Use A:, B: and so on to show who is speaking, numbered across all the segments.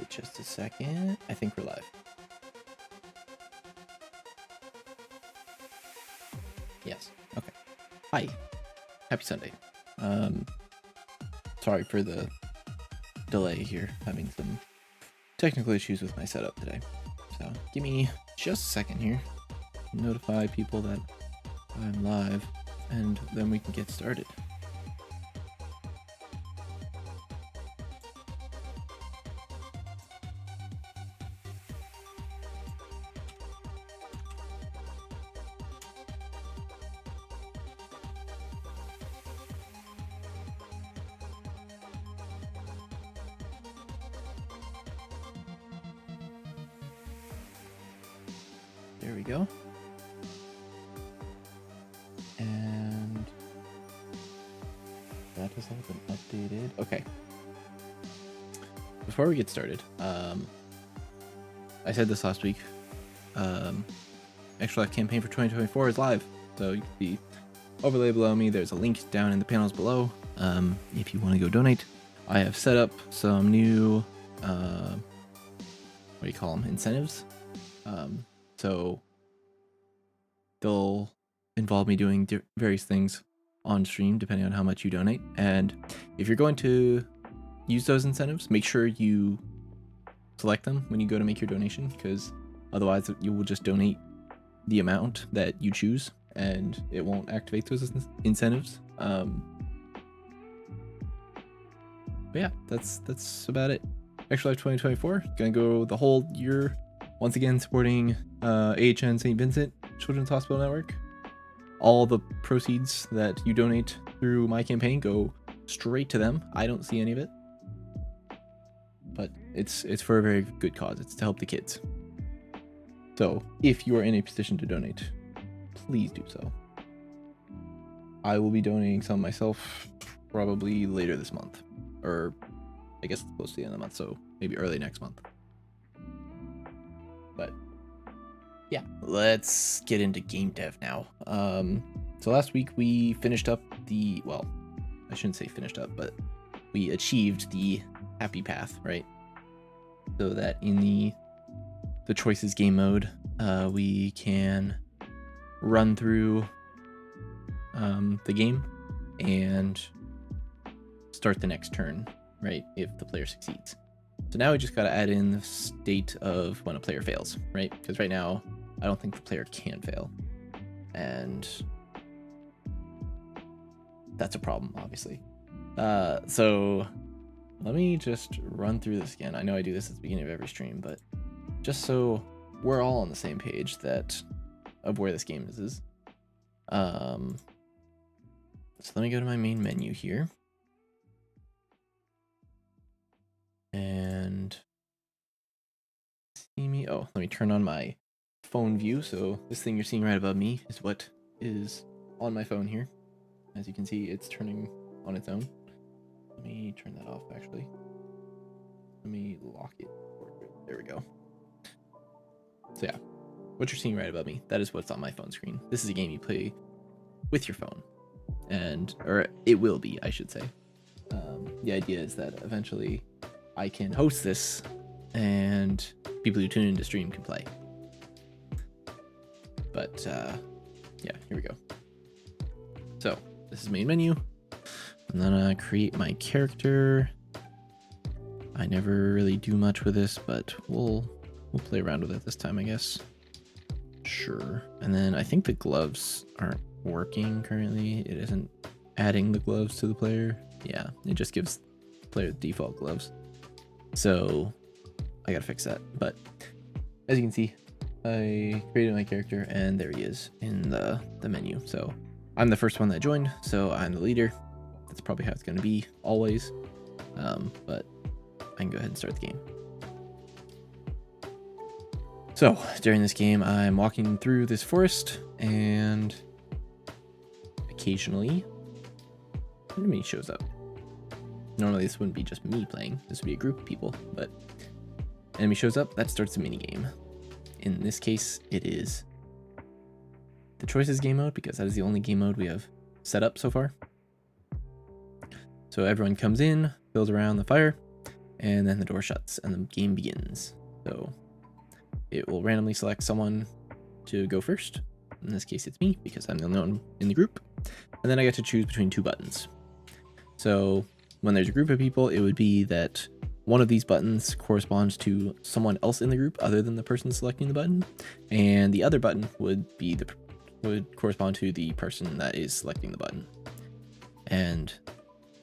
A: Wait just a second. I think we're live. Yes. Okay. Hi. Happy Sunday. Sorry for the delay here. Having some technical issues with my setup today. So give me just a second here. Notify people that I'm live, and then we can get started. There we go. And that has all been updated. Okay. Before we get started, I said this last week. Extra Life campaign for 2024 is live. So you can see overlay below me. There's a link down in the panels below. If you want to go donate, I have set up some new, what do you call them? Incentives. So they'll involve me doing various things on stream depending on how much you donate. And if you're going to use those incentives, make sure you select them when you go to make your donation, because otherwise you will just donate the amount that you choose and it won't activate those incentives. But yeah, that's about it. Extra Life 2024 gonna go the whole year once again supporting AHN St. Vincent Children's Hospital Network. All the proceeds that you donate through my campaign go straight to them. I don't see any of it, but it's for a very good cause. It's to help the kids. So if you are in a position to donate, please do so. I will be donating some myself probably later this month, or I guess it's close to the end of the month, so maybe early next month. But yeah, let's get into game dev now. So last week we finished up the, well, I shouldn't say finished up, but we achieved the happy path, right? So that in the choices game mode, we can run through the game and start the next turn, right? If the player succeeds. So now we just got to add in the state of when a player fails, right? Because right now, I don't think the player can fail. And that's a problem, obviously. So let me just run through this again. I know I do this at the beginning of every stream, but just so we're all on the same page of where this game is. So let me go to my main menu here. And see me. Oh, let me turn on my phone view. So this thing you're seeing right above me is what is on my phone here. As you can see, it's turning on its own. Let me turn that off, actually. Let me lock it. There we go. So yeah, what you're seeing right above me, that is what's on my phone screen. This is a game you play with your phone, or it will be, I should say. The idea is that eventually I can host this and people who tune into stream can play. But yeah, here we go. So this is main menu. I'm gonna create my character. I never really do much with this, but we'll play around with it this time, I guess. Sure. And then I think the gloves aren't working currently. It isn't adding the gloves to the player. Yeah, it just gives the player the default gloves. So I gotta fix that. But as you can see, I created my character and there he is in the menu. So I'm the first one that joined, so I'm the leader. That's probably how it's gonna be always. But I can go ahead and start the game. So during this game, I'm walking through this forest and occasionally an enemy shows up. Normally this wouldn't be just me playing, this would be a group of people, but enemy shows up, that starts a mini game. In this case, it is the choices game mode, because that is the only game mode we have set up so far. So everyone comes in, builds around the fire, and then the door shuts and the game begins. So it will randomly select someone to go first. In this case, it's me because I'm the only one in the group. And then I get to choose between two buttons. So when there's a group of people, it would be that one of these buttons corresponds to someone else in the group other than the person selecting the button, and the other button would correspond to the person that is selecting the button. And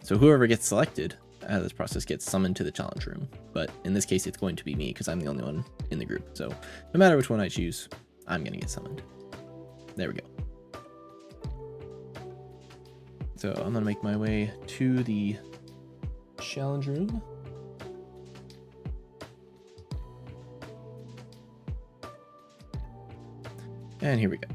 A: so whoever gets selected out of this process gets summoned to the challenge room. But in this case, it's going to be me because I'm the only one in the group. So no matter which one I choose, I'm going to get summoned. There we go. So I'm going to make my way to the challenge room. And here we go.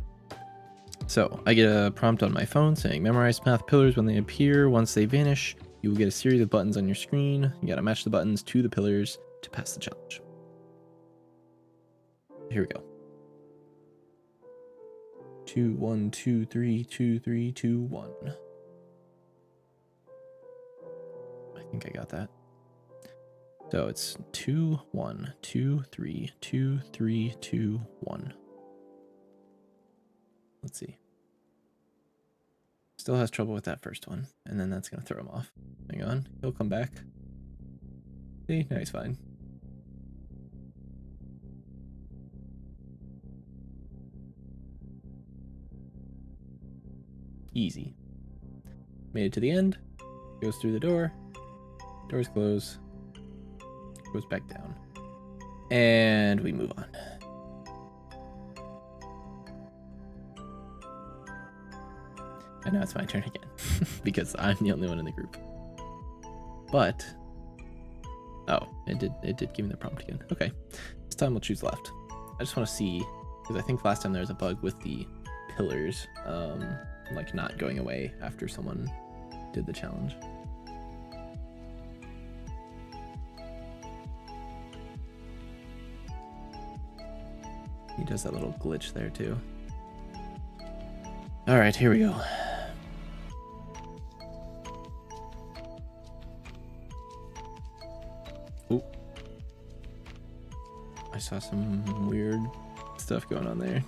A: So I get a prompt on my phone saying memorize math pillars when they appear. Once they vanish, you will get a series of buttons on your screen. You got to match the buttons to the pillars to pass the challenge. Here we go. 2, 1, 2, 3, 2, 3, 2, 1. I think I got that. So it's 2, 1, 2, 3, 2, 3, 2, 1. Let's see. Still has trouble with that first one, and then that's going to throw him off. Hang on, he'll come back. See, now he's fine. Easy. Made it to the end. Goes through the door. Doors close. Goes back down. And we move on. And now it's my turn again because I'm the only one in the group. But oh, it did give me the prompt again. Okay, this time we'll choose left. I just want to see because I think last time there was a bug with the pillars, like not going away after someone did the challenge. He does that little glitch there too. All right, here we go. Ooh. I saw some weird stuff going on there.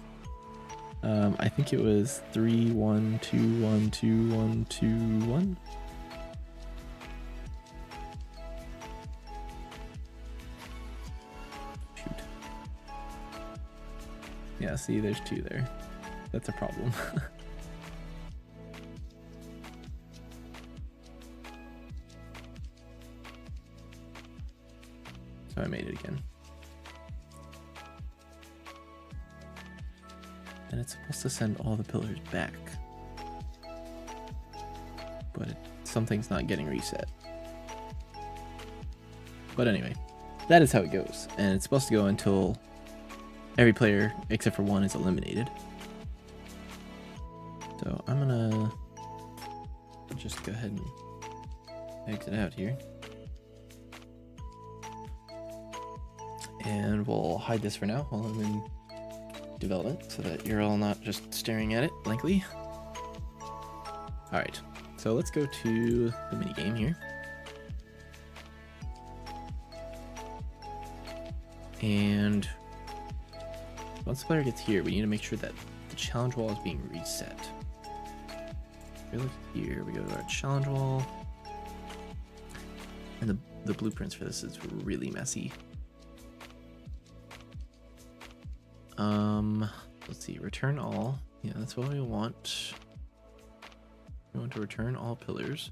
A: I think it was 3, 1, 2, 1, 2, 1, 2, 1. Shoot. Yeah, see, there's 2 there. That's a problem. So I made it again. And it's supposed to send all the pillars back. But something's not getting reset. But anyway, that is how it goes. And it's supposed to go until every player except for one is eliminated. So I'm gonna just go ahead and exit out here. And we'll hide this for now while I'm in development so that you're all not just staring at it blankly. Alright, so let's go to the minigame here. And once the player gets here, we need to make sure that the challenge wall is being reset. We look here, we go to our challenge wall. And the blueprints for this is really messy. Let's see, return all. Yeah, that's what we want. We want to return all pillars.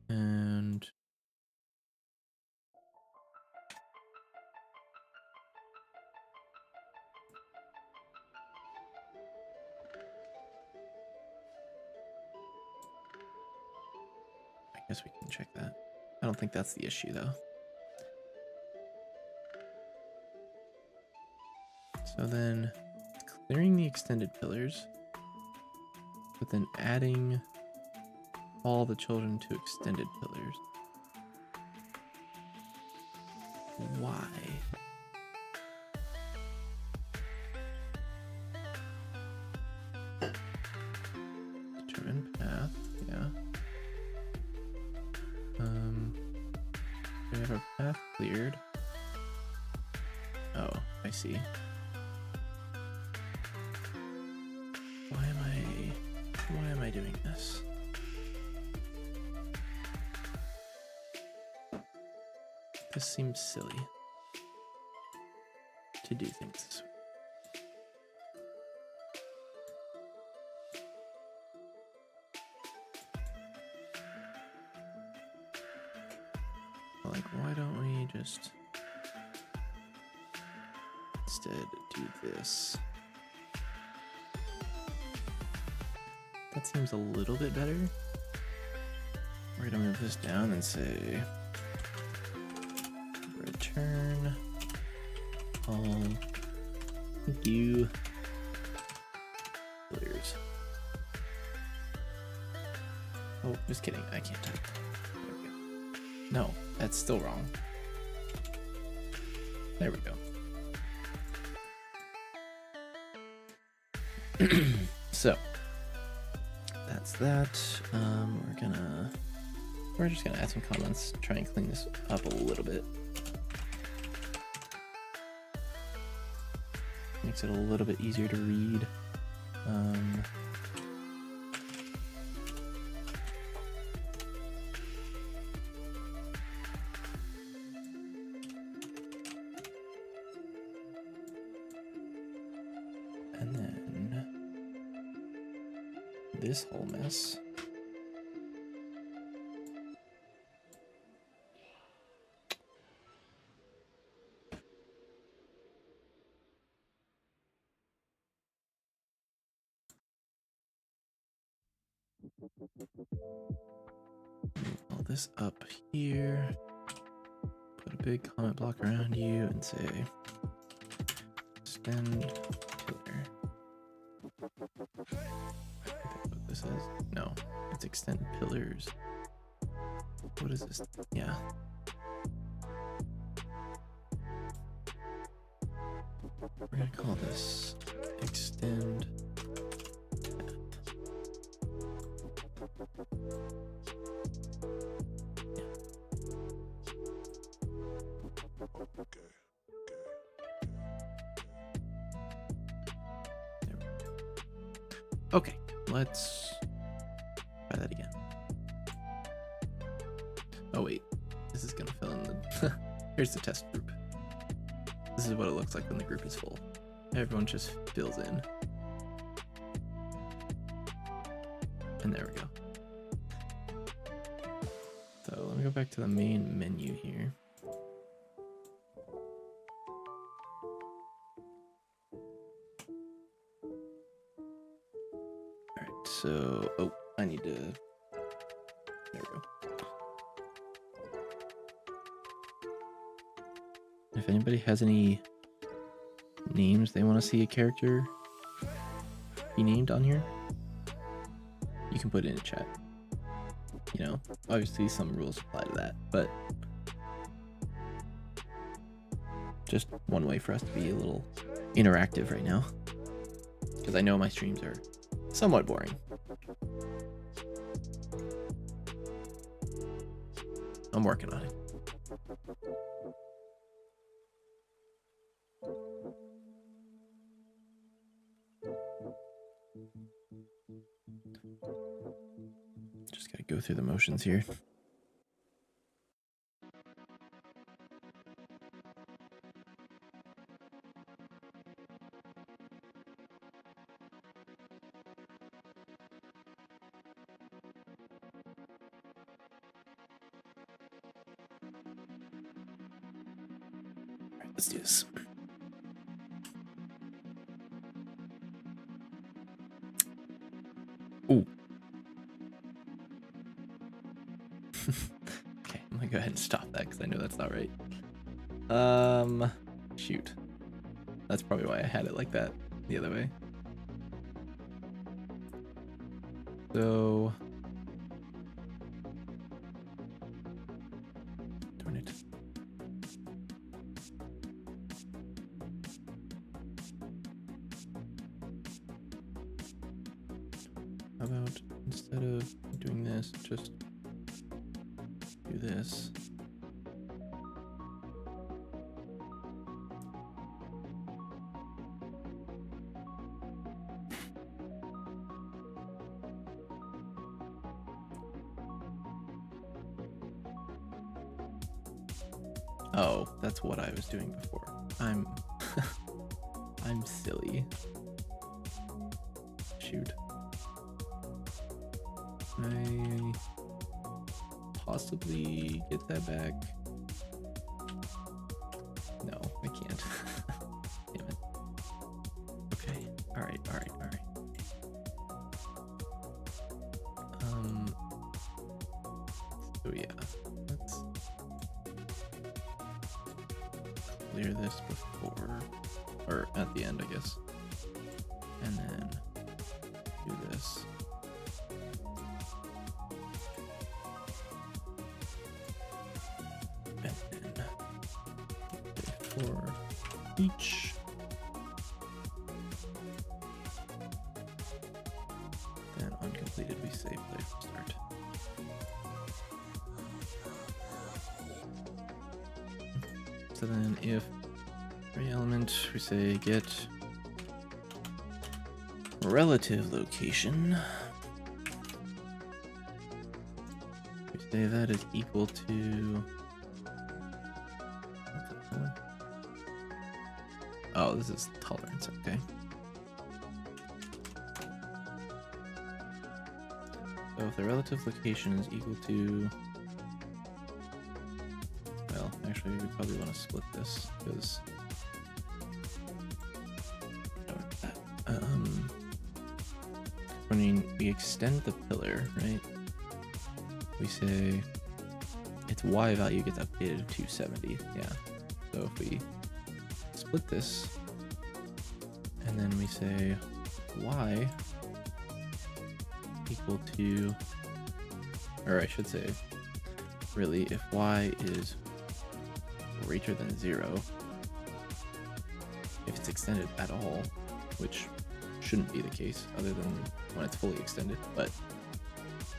A: And I guess we can check that. I don't think that's the issue though. So then clearing the extended pillars, but then adding all the children to extended pillars. Why? Determine path, yeah. a path cleared. Oh, I see. Why am I doing this? This seems silly to do things this way. Like, why don't we just instead do this? That seems a little bit better. We're gonna move this down and say return all thank you players. Oh, just kidding. I can't type. There we go. No, that's still wrong. There we go. So that's that. We're just gonna add some comments, try and clean this up a little bit. Makes it a little bit easier to read. And then this whole mess. All this up here. Put a big comment block around you and say extend pillar. Is that what this is? No, it's extend pillars. What is this? Yeah. We're gonna call this extend path. Yeah. There we go. Okay, let's try that again. Oh wait, this is gonna fill in the here's the test group. This is what it looks like when the group is full. Everyone just fills in. And there we go. So let me go back to the main menu here. Alright, so oh, I need to there we go. If anybody has any names they want to see a character be named on here, you can put it in a chat. You know, obviously some rules apply to that, but just one way for us to be a little interactive right now, because I know my streams are somewhat boring. I'm working on it. Just gotta go through the motions here. All right, let's do this. Ooh. Okay, I'm gonna go ahead and stop that because I know that's not right. Shoot. That's probably why I had it like that the other way. So, darn it. How about instead of doing this, just do this. Oh, that's what I was doing before. I'm I'm silly. Shoot. I possibly get that back? No, I can't. Damn it. Okay. Alright. So yeah, let's clear this before, or at the end, I guess. And then do this. And then for each. Then uncompleted, we say play from start. So then if every element, we say get relative location. We say that is equal to, oh, this is tolerance, okay. So if the relative location is equal to, well, actually we probably want to split this because when we extend the pillar, right? We say its Y value gets updated to 270. Yeah. So if we split this and then we say Y equal to, or I should say, really, if Y is greater than 0, if it's extended at all, which shouldn't be the case other than when it's fully extended, but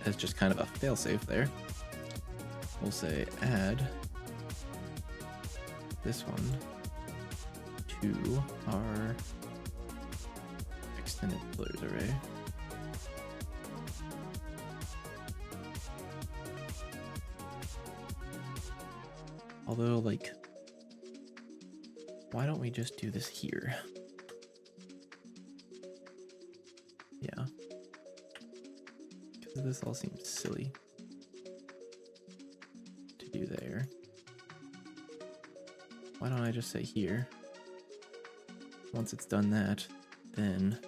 A: as just kind of a failsafe there, we'll say add this one to our extended pillars array. Although, like, why don't we just do this here? Yeah. Because this all seems silly to do there. Why don't I just say here? Once it's done that, then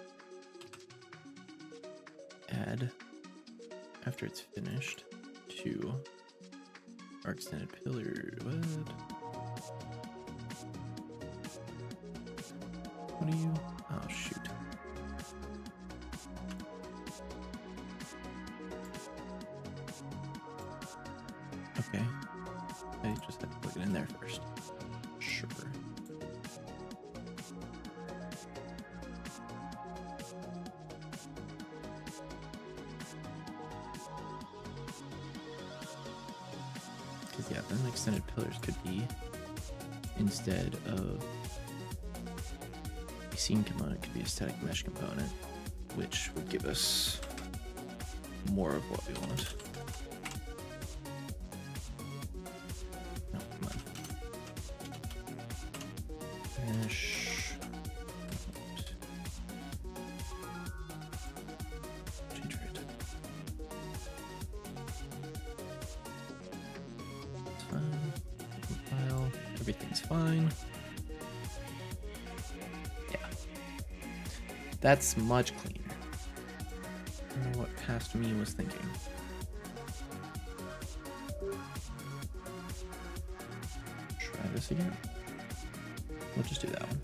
A: add, after it's finished, to our extended pillar. What are you? Oh, shoot. Okay. I just had to plug it in there first. Sure. Because, yeah, then the extended pillars could be, instead of a scene component, could be a static mesh component, which would give us more of what we want. No, come on. Mesh. Change rate. It's fine. Compile. Everything's fine. Yeah. That's much cleaner. I don't know what past me was thinking. Try this again. We'll just do that one.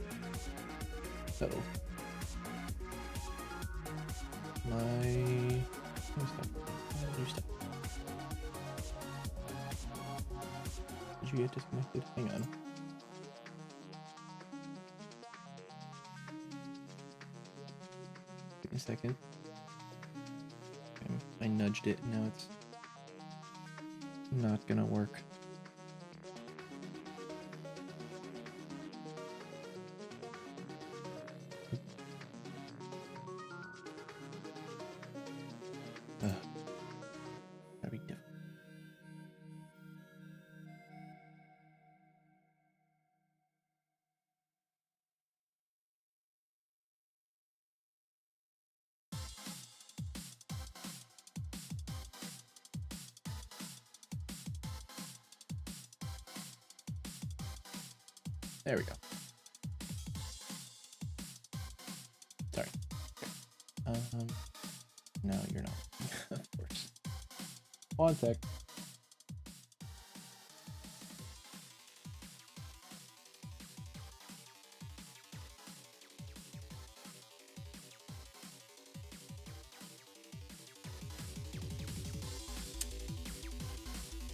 A: So new stuff. Did you get disconnected? Hang on. Give me a second. Okay, I nudged it and now it's not gonna work. That'd be different. There we go. Sorry. No, you're not. Of course. One sec.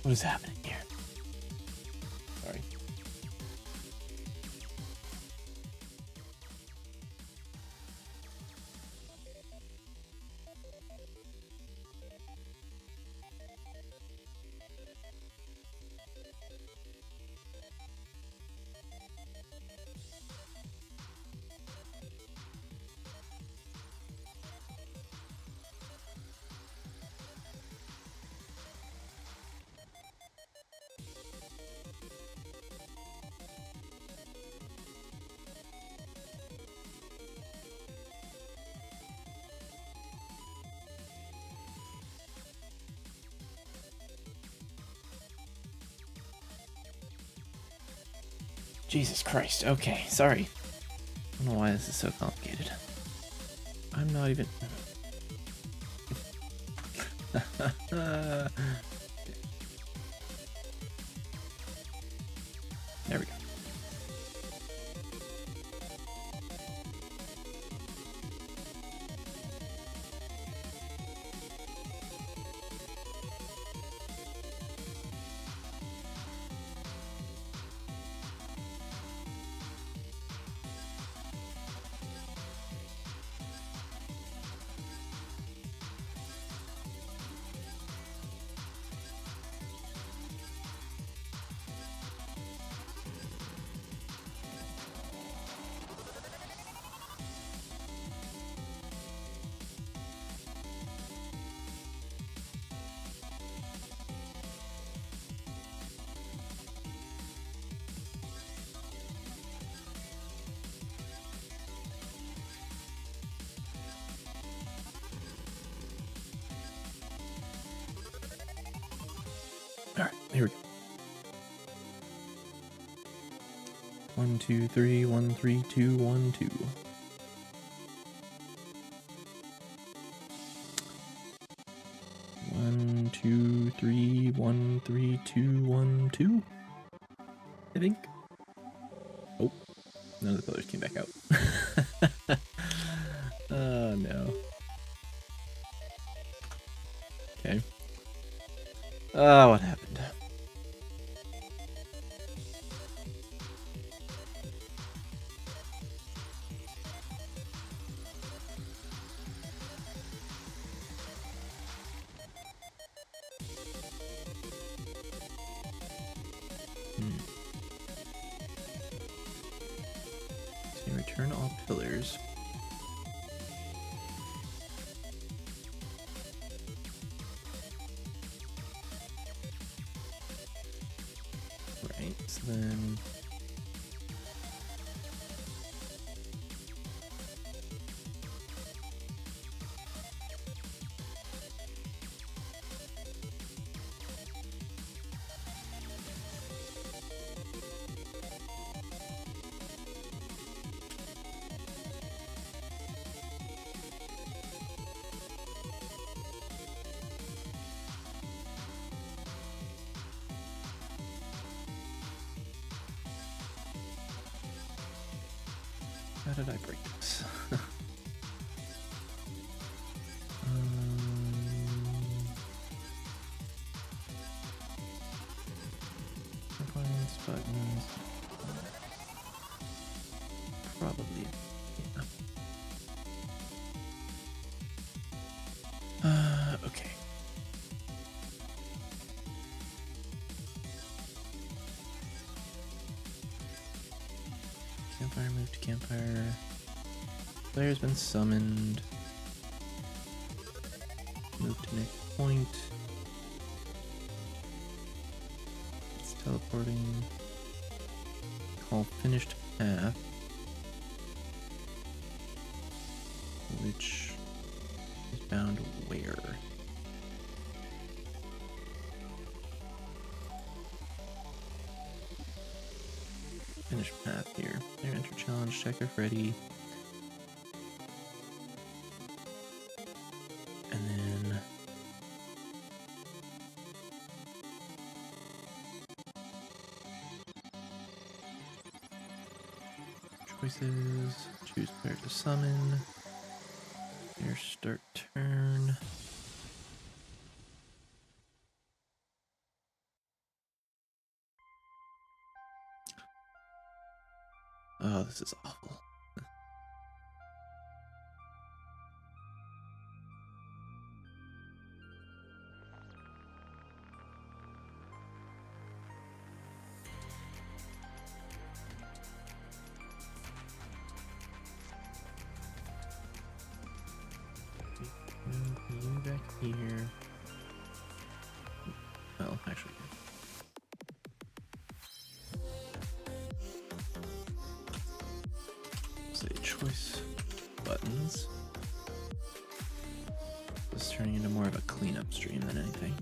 A: What is happening here? Sorry. Jesus Christ. Okay, sorry. I don't know why this is so complicated. I'm not even... There we go. Alright, here we go. 1, 2, 3, 1, 3, 2, 1, 2. One, 2, 3, 1, 3, 2, 1, 2. I think. Oh, none of the colors came back out. Oh no. Okay. What happened? So you return all pillars. Right, so then... How did I break this? Buttons. Probably. Yeah. Okay. Campfire, move to campfire. Player's been summoned. Move to next point. It's teleporting. Call finished path. Which is bound where? finish path here. Player enter challenge, check if ready. And then choices, choose player to summon, player start turn. Oh, this is awful. Move you back here. Well, actually. Say choice buttons. This is turning into more of a cleanup stream than anything.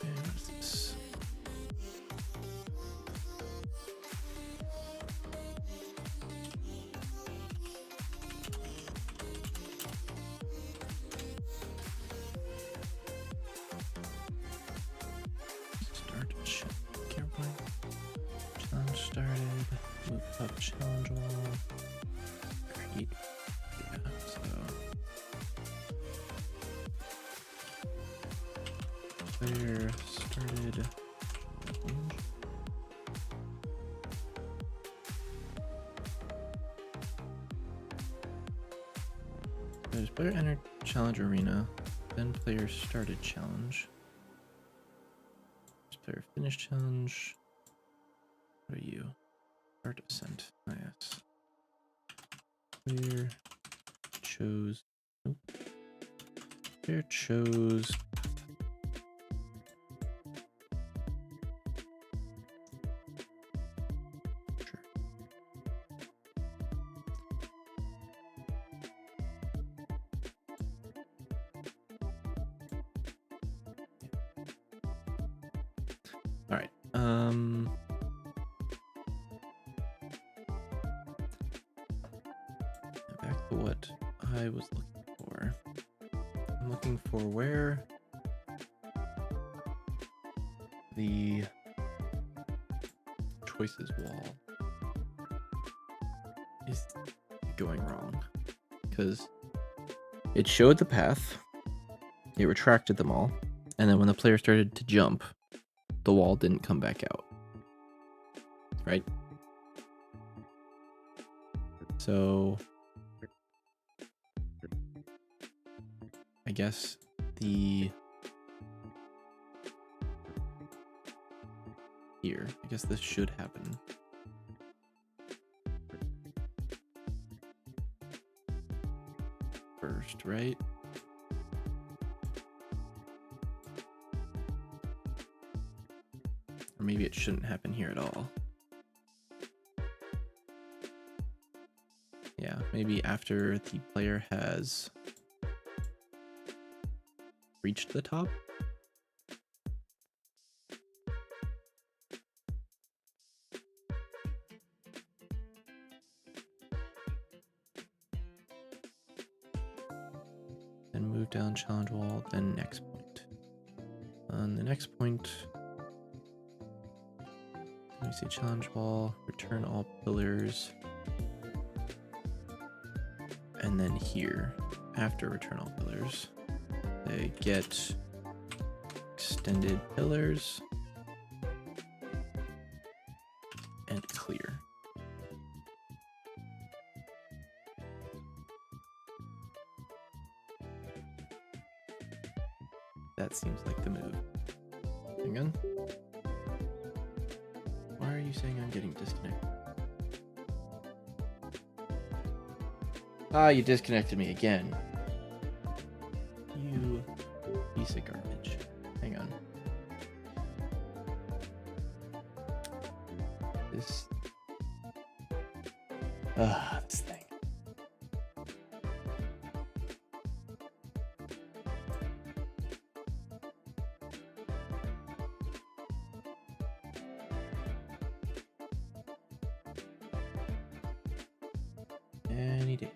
A: Okay, what is this? Start carefully. Challenge started. Move up challenge wall. Create. Yeah, so player started. There's player entered challenge arena, then player started challenge. There's player finished challenge. What are you? Start ascent. Oh, yes. Player chose. Nope. Player chose. Sure. All right. Back to what I was looking for. I'm looking for where the choices wall is going wrong, because it showed the path, it retracted them all, and then when the player started to jump, the wall didn't come back out. Right? So I guess I guess this should happen. First, right? Or maybe it shouldn't happen here at all. Yeah, maybe after the player has reached the top. Then move down challenge wall, then next point. On the next point, let me say challenge wall, return all pillars. And then here, after return all pillars, they get extended pillars and clear. That seems like the move. Hang on. Why are you saying I'm getting disconnected? Ah, you disconnected me again. You piece of garbage. Hang on. This thing. Any day.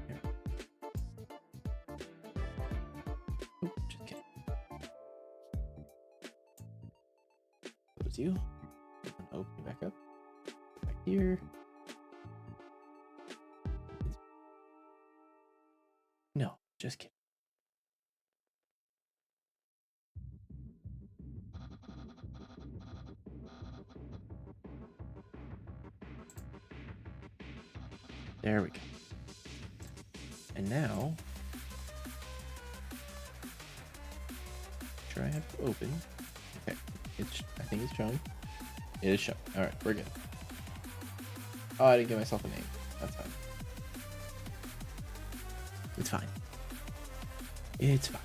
A: Here. Oh, just kidding. Close you. Open you back up. Back here. No, just kidding. There we go. And now, sure I have to open. Okay, I think it's showing. It is showing. All right, we're good. Oh, I didn't give myself a name. That's fine. It's fine. It's fine.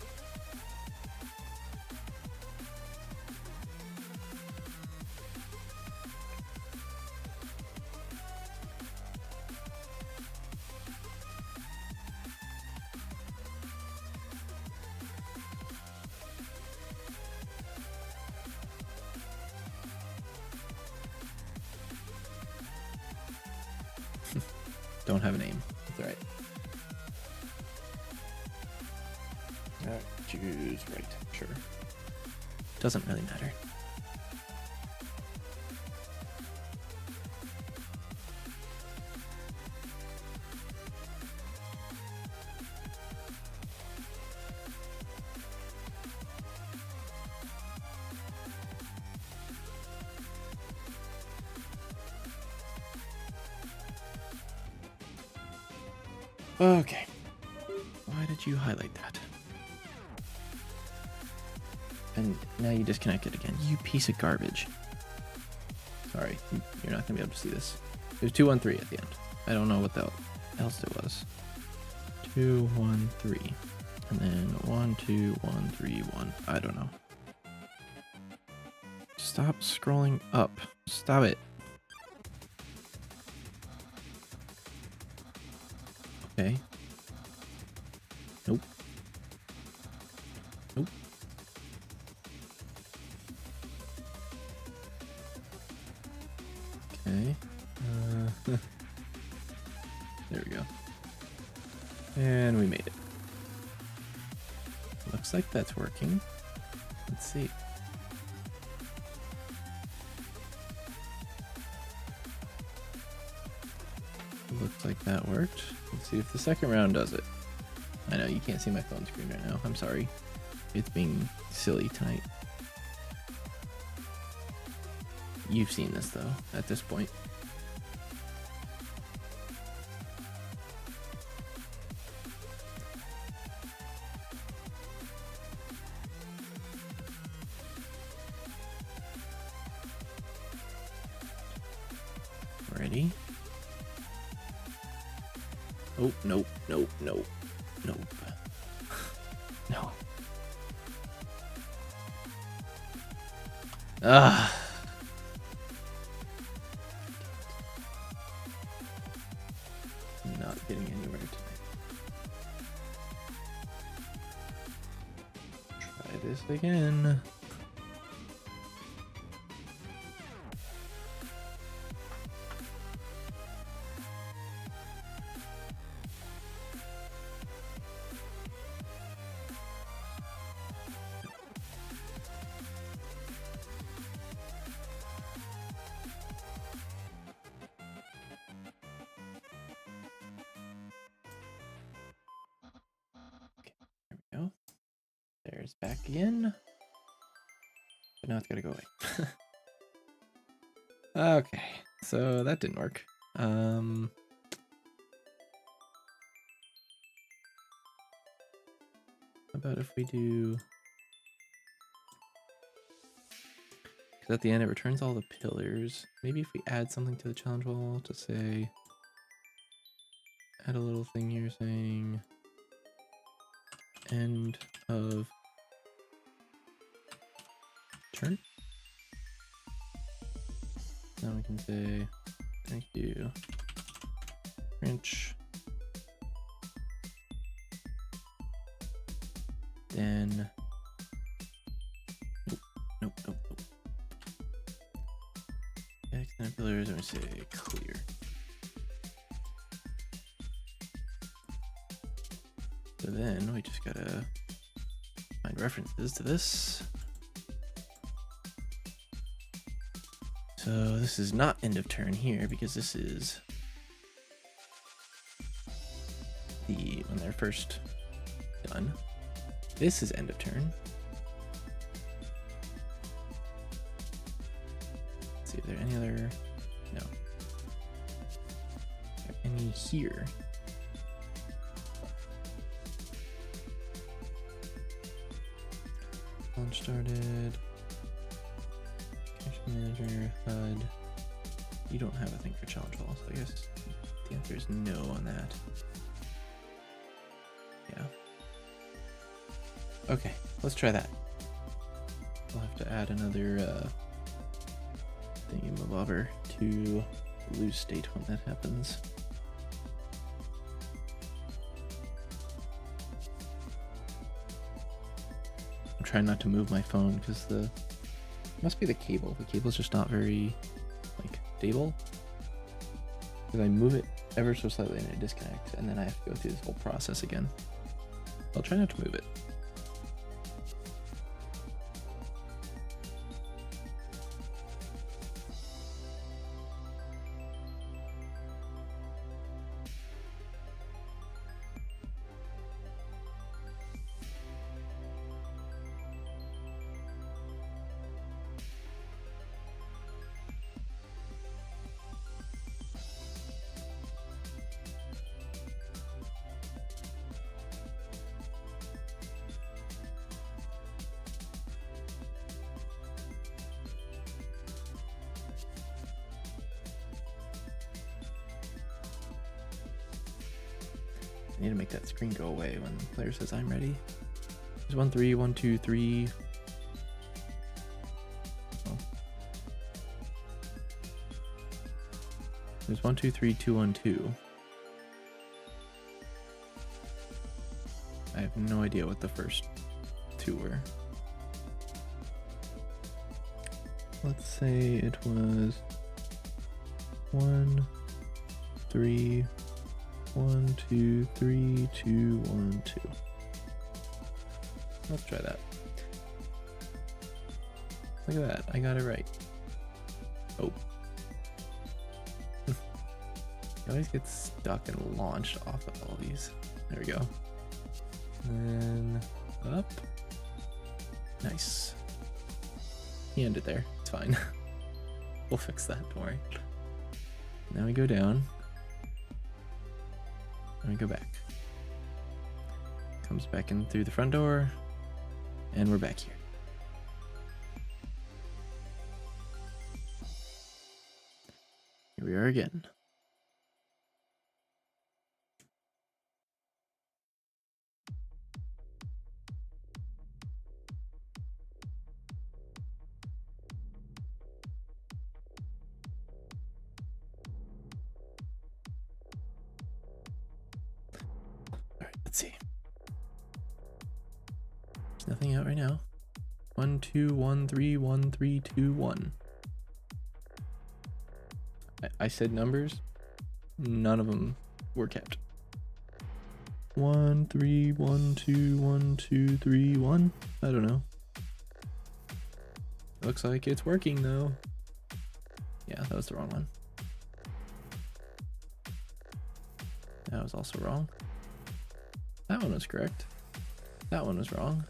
A: Don't have a name. That's all right. Choose right. Sure. Doesn't really matter. Okay. Why did you highlight that? And now you disconnected again. You piece of garbage. Sorry, you're not gonna be able to see this. There's 213 at the end. I don't know what else it was. 213. And then 1 2 1 3 1. I don't know. Stop scrolling up. Stop it. Okay. Nope. Nope. Okay. There we go. And we made it. Looks like that's working. Let's see. Looks like that worked. Let's see if the second round does it. I know you can't see my phone screen right now. I'm sorry. It's being silly tonight. You've seen this though, at this point. Ready? Oh, nope, nope, nope, nope. No. Ah. Not getting anywhere tonight. this again. Go. There's back again. But now it's gotta go away. Okay, so that didn't work. How about if we do... Because at the end it returns all the pillars. Maybe if we add something to the challenge wall to say... Add a little thing here saying... End of turn. Now we can say thank you, French. Then nope. Extended pillars, and we say clear. So then we just gotta find references to this. So this is not end of turn here because this is when they're first done. This is end of turn. Let's see if there are any other. No. Are there any here? Launch started. Cache manager, HUD. You don't have a thing for challenge wall, so I guess the answer is no on that. Yeah. Okay, let's try that. We'll have to add another thingy-mabobber to lose state when that happens. I'm trying not to move my phone because must be the cable. The cable's just not very stable. Because I move it ever so slightly and it disconnects, and then I have to go through this whole process again. I'll try not to move it. I need to make that screen go away when the player says I'm ready. There's 1, 3, 1, 2, 3. Oh. There's 1, 2, 3, 2, 1, 2. I have no idea what the first two were. Let's say it was 1, 3, 1, 2, 3, 2, 1, 2. Let's try that. Look at that, I got it right. Oh. I always get stuck and launched off of all these. There we go. And then up. Nice. He ended there, it's fine. We'll fix that, don't worry. Now we go down. And we go back. Comes back in through the front door, and we're back here. Here we are again. All right, let's see. There's nothing out right now. 1 2 1 3 1 3 2 1. I said numbers, none of them were kept. 1 3 1 2 1 2 3 1. I don't know. Looks like it's working though. Yeah, that was the wrong one. That was also wrong. That one was correct. That one was wrong.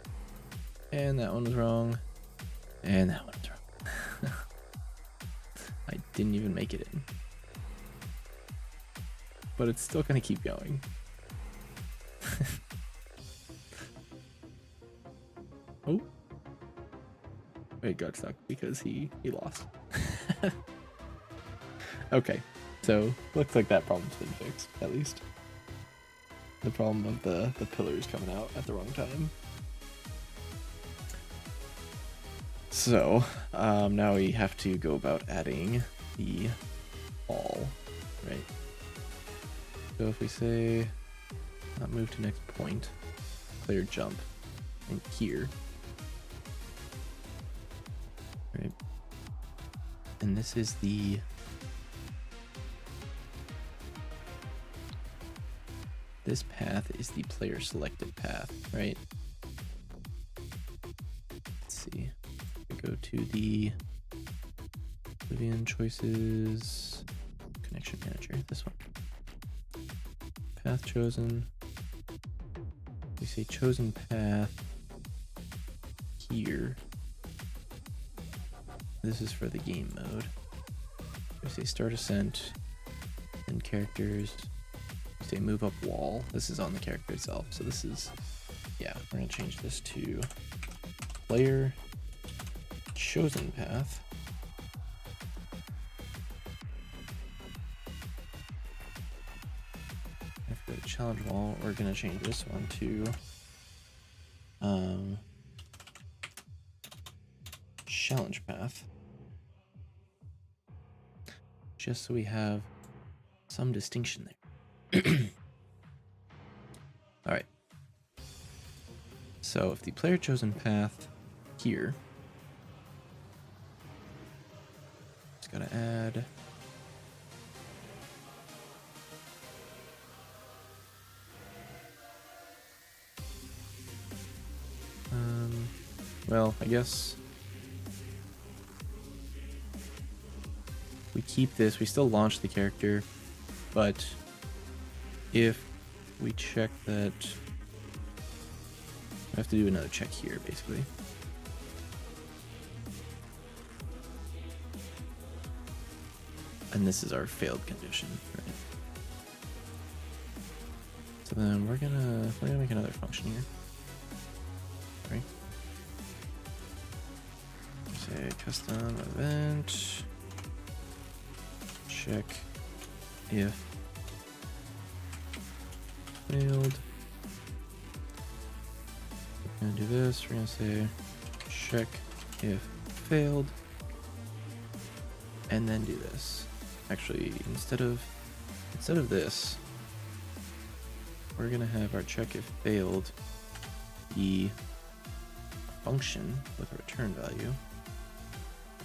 A: And that one was wrong. And that one was wrong. I didn't even make it in. But it's still gonna keep going. Oh. It got stuck because he lost. Okay, so looks like that problem's been fixed, at least. The problem of the pillars coming out at the wrong time. So, now we have to go about adding the ball, right? So if we say, move to next point, player jump, and here, right? And this is this path is the player selected path, right? Let's see. We go to the Oblivion choices, connection manager, this one. Path chosen. We say chosen path here. This is for the game mode. We say start ascent and characters. We say move up wall. This is on the character itself. So this is, yeah, we're gonna change this to player chosen path. And for the challenge wall, we're gonna change this one to challenge path. Just so we have some distinction there. All right. So if the player chosen path here, just gotta add well, I guess we keep this, we still launch the character, but if we check that, we have to do another check here, basically. And this is our failed condition, right? So then we're gonna make another function here. Right? Say custom event. Check if failed. We're gonna do this. We're gonna say check if failed, and then do this. Actually, instead of this, we're gonna have our check if failed be a function with a return value.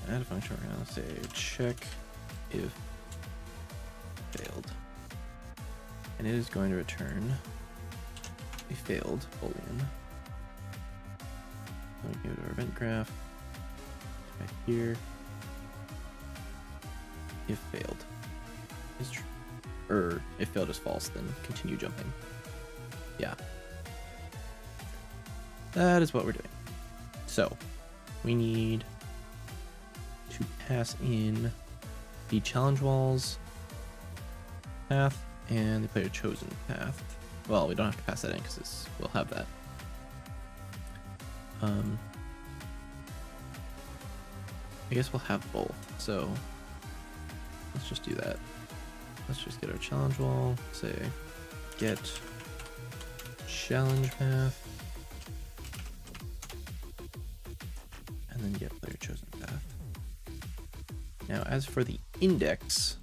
A: Add a function. We're gonna say check if failed, and it is going to return a failed boolean. Let me go to our event graph right here. If failed is true, or if failed is false, then continue jumping. Yeah, that is what we're doing. So we need to pass in the challenge walls path and the player chosen path. Well, we don't have to pass that in because we'll have that. I guess we'll have both. So let's just do that. Let's just get our challenge wall. Say get challenge path, and then get player chosen path. Now, as for the index,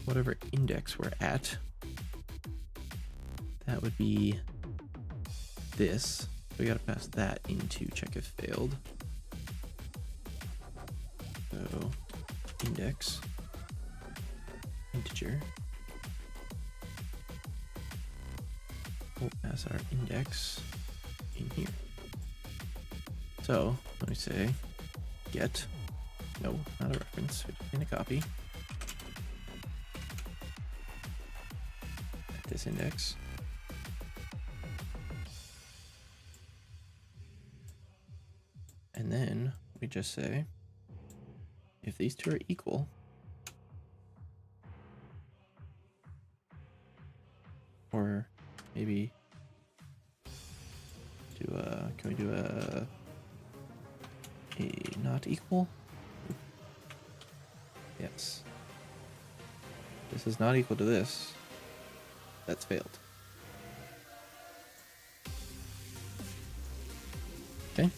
A: whatever index we're at, that would be this. we gotta pass that into check if failed. So index integer. We'll pass our index in here. So let me say get, no, not a reference, we're just gonna copy at this index. And then we just say if these two are equal, or maybe do a, can we do a not equal? Yes. This is not equal to this. That's failed. Okay,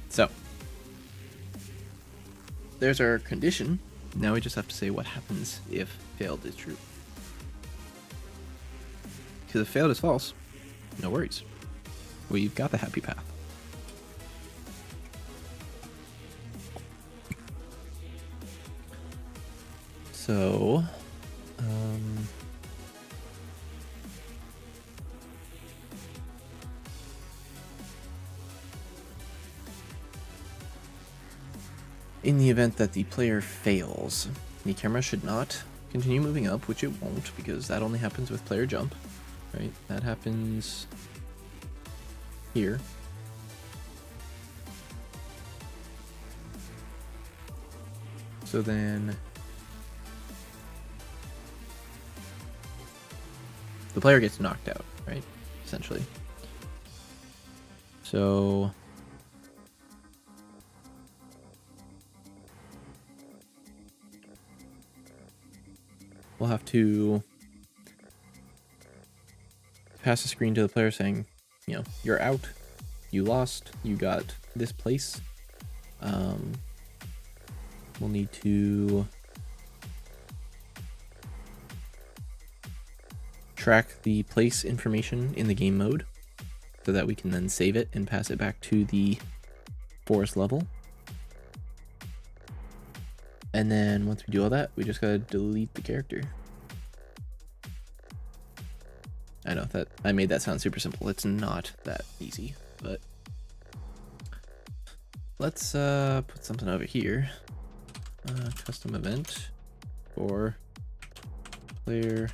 A: so there's our condition. Now we just have to say what happens if failed is true. Because if failed is false, no worries. We've got the happy path. So, in the event that the player fails, the camera should not continue moving up, which it won't, because that only happens with player jump, right? That happens here. So then the player gets knocked out, right? Essentially. So we'll have to pass a screen to the player saying, you know, you're out, you lost, you got this place. We'll need to track the place information in the game mode so that we can then save it and pass it back to the forest level. And then once we do all that, we just gotta delete the character. I know that I made that sound super simple. It's not that easy, but let's put something over here. Custom event for player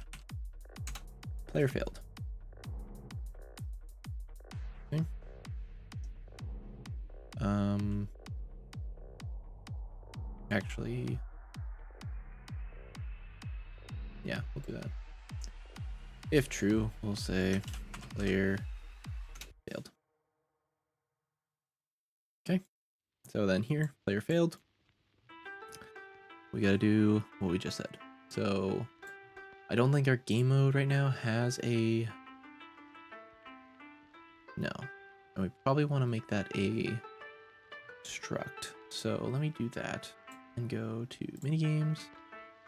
A: failed. Okay. Actually, yeah, we'll do that. If true, we'll say player failed. Okay, so then here, player failed. We gotta do what we just said. So I don't think our game mode right now has a, no, and we probably want to make that a struct. So let me do that and go to minigames,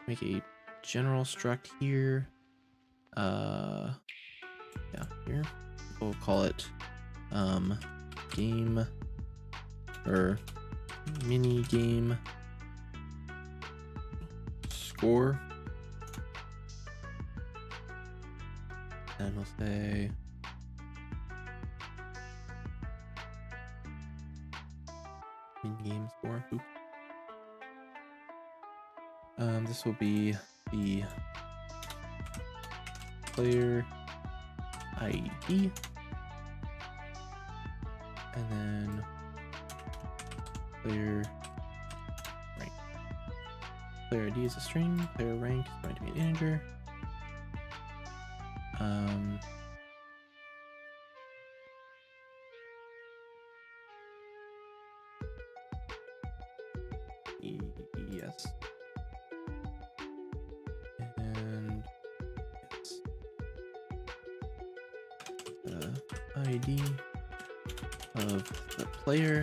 A: make a general struct here. Yeah, here we'll call it game or mini game score, and we'll say mini game score. Oops. This will be the player ID, and then player rank. Player ID is a string, player rank is going to be an integer. Yes. And yes. The ID of the player,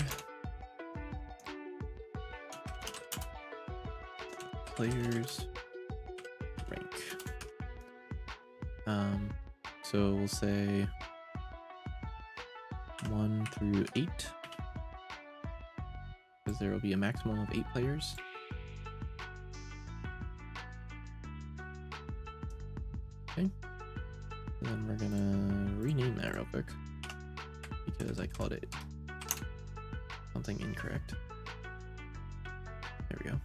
A: player's rank. So we'll say 1 through 8, because there will be a maximum of 8 players. Okay. And then we're gonna rename that real quick because I called it something incorrect. There we go.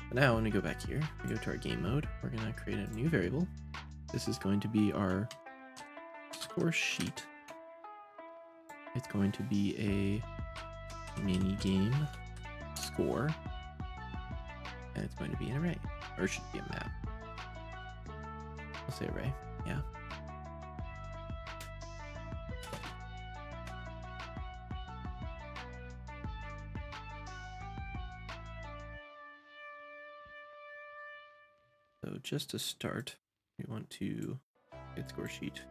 A: But now when we go back here, we go to our game mode, we're gonna create a new variable. This is going to be our score sheet. It's going to be a mini game score, and it's going to be an array, or it should be a map. I'll say array, yeah. So just to start, we want to get score sheet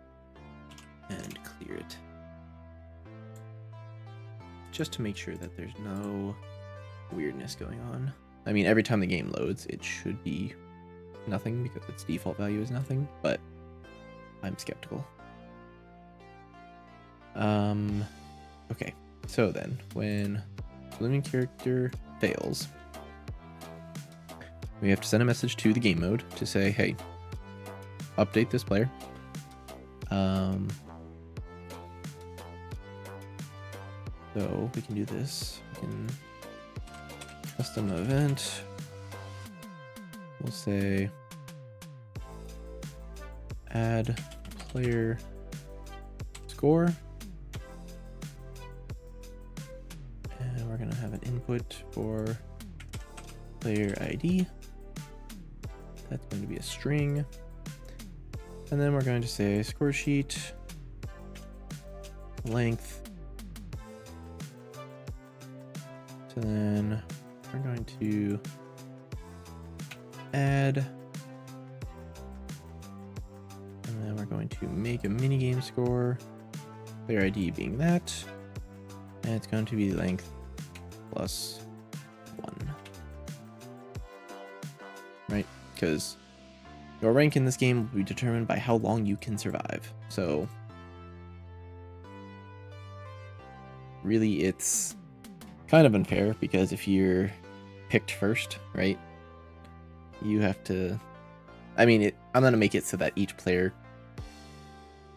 A: and clear it, just to make sure that there's no weirdness going on. I mean, every time the game loads, it should be nothing because its default value is nothing, but I'm skeptical. Okay, so then when living character fails, we have to send a message to the game mode to say, hey, update this player. So we can do this. We can custom event. We'll say add player score. And we're going to have an input for player ID. That's going to be a string. And then we're going to say score sheet length. So then we're going to add, and then we're going to make a mini game score, player ID being that, and it's going to be length plus 1. Right? Because your rank in this game will be determined by how long you can survive. So really it's kind of unfair, because if you're picked first, right, you have to, I mean, I'm going to make it so that each player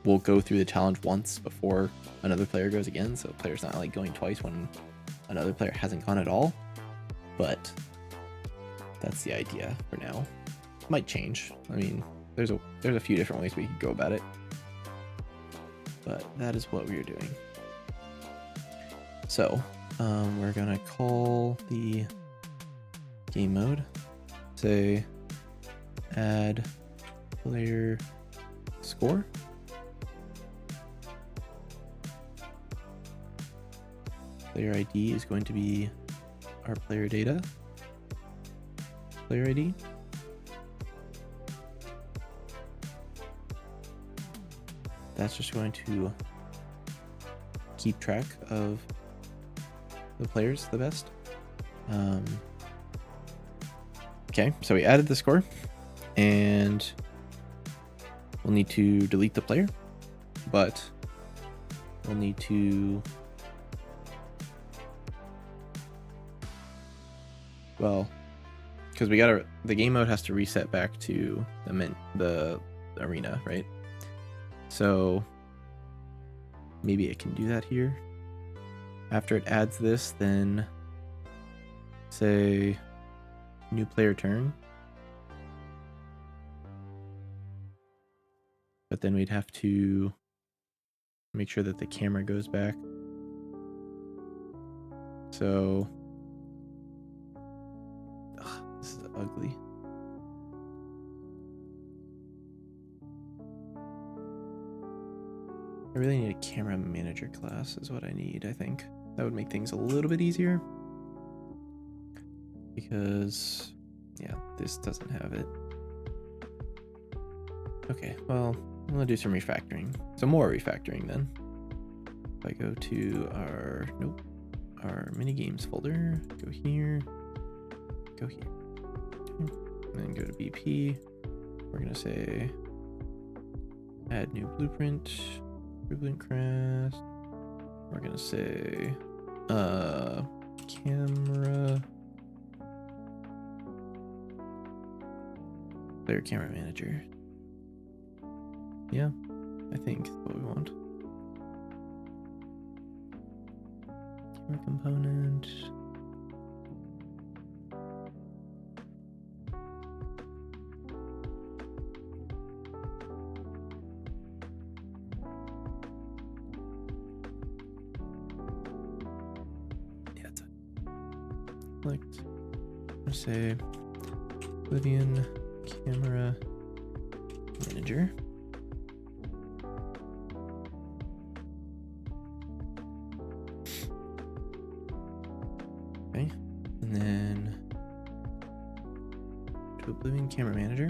A: will go through the challenge once before another player goes again, so the player's not like going twice when another player hasn't gone at all. But that's the idea for now. It might change. I mean, there's a few different ways we could go about it, but that is what we are doing. So we're gonna call the game mode, say add player score. Player ID is going to be our player data. Player ID. That's just going to keep track of the players the best. Okay, so we added the score, and we'll need to delete the player, but we'll need to, well, because the game mode has to reset back to the arena, right? So maybe it can do that here. After it adds this, then say new player turn. But then we'd have to make sure that the camera goes back. So this is ugly. I really need a camera manager class is what I need, I think. That would make things a little bit easier. Because, yeah, this doesn't have it. Okay, well, I'm gonna do some refactoring. Some more refactoring then. If I go to our minigames folder, go here, and then go to BP. We're gonna say add new blueprint class. we're gonna say camera player camera manager. Yeah, I think that's what we want. Camera component. Yeah, it's select. I'm gonna say Oblivion camera manager. Okay, and then to Oblivion camera manager.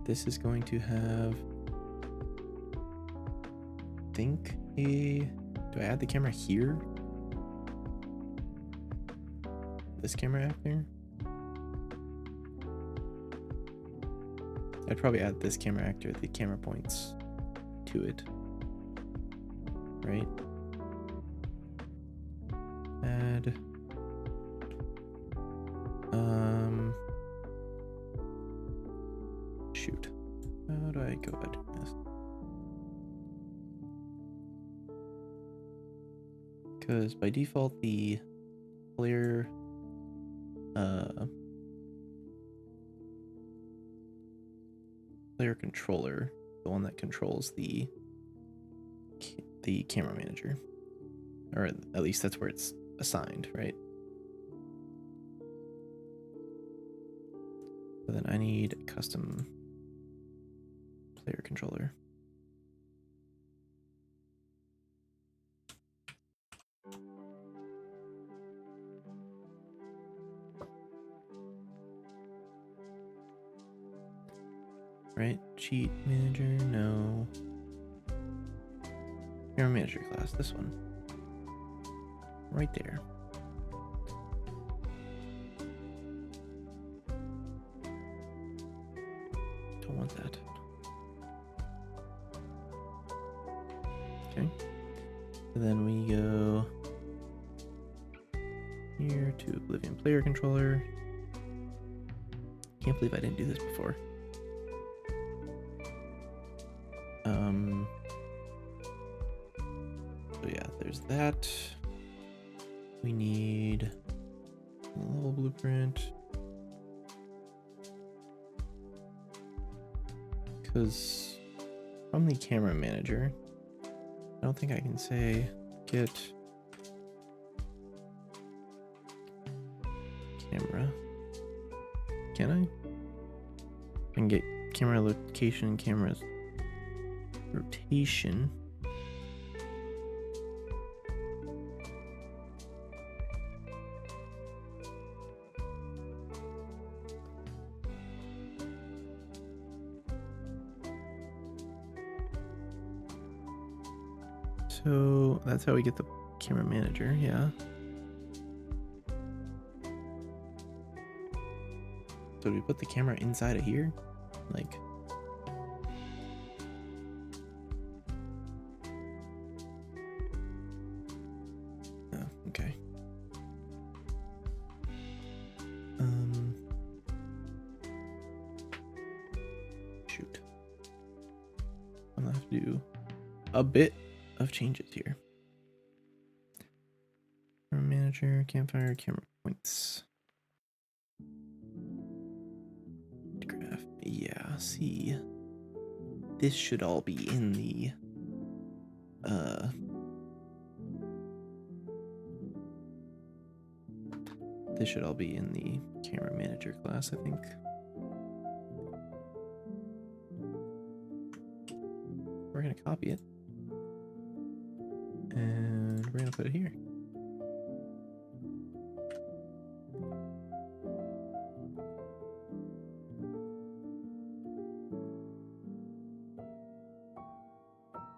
A: This is going to have, I think, do I add the camera here? This camera actor? I'd probably add this camera actor at the camera points to it. Right? Add. Shoot. How do I go about doing this? Because by default, the player player controller, the one that controls the camera manager, or at least that's where it's assigned, right? So then I need a custom player controller. Right, cheat manager, no. Camera manager class, this one. Right there. Don't want that. Okay. And then we go here to Oblivion player controller. Can't believe I didn't do this before. So yeah, there's that. We need a level blueprint. Because from the camera manager, I don't think I can say get camera. Can I? I can get camera location, camera's rotation. So that's how we get the camera manager, yeah. So do we put the camera inside of here? Like, oh, okay. Shoot. I'm gonna have to do a bit of changes here. Camera manager, campfire, camera points. Graph. Yeah, see. This should all be in the this should all be in the camera manager class, I think. We're gonna copy it. And we're gonna put it here.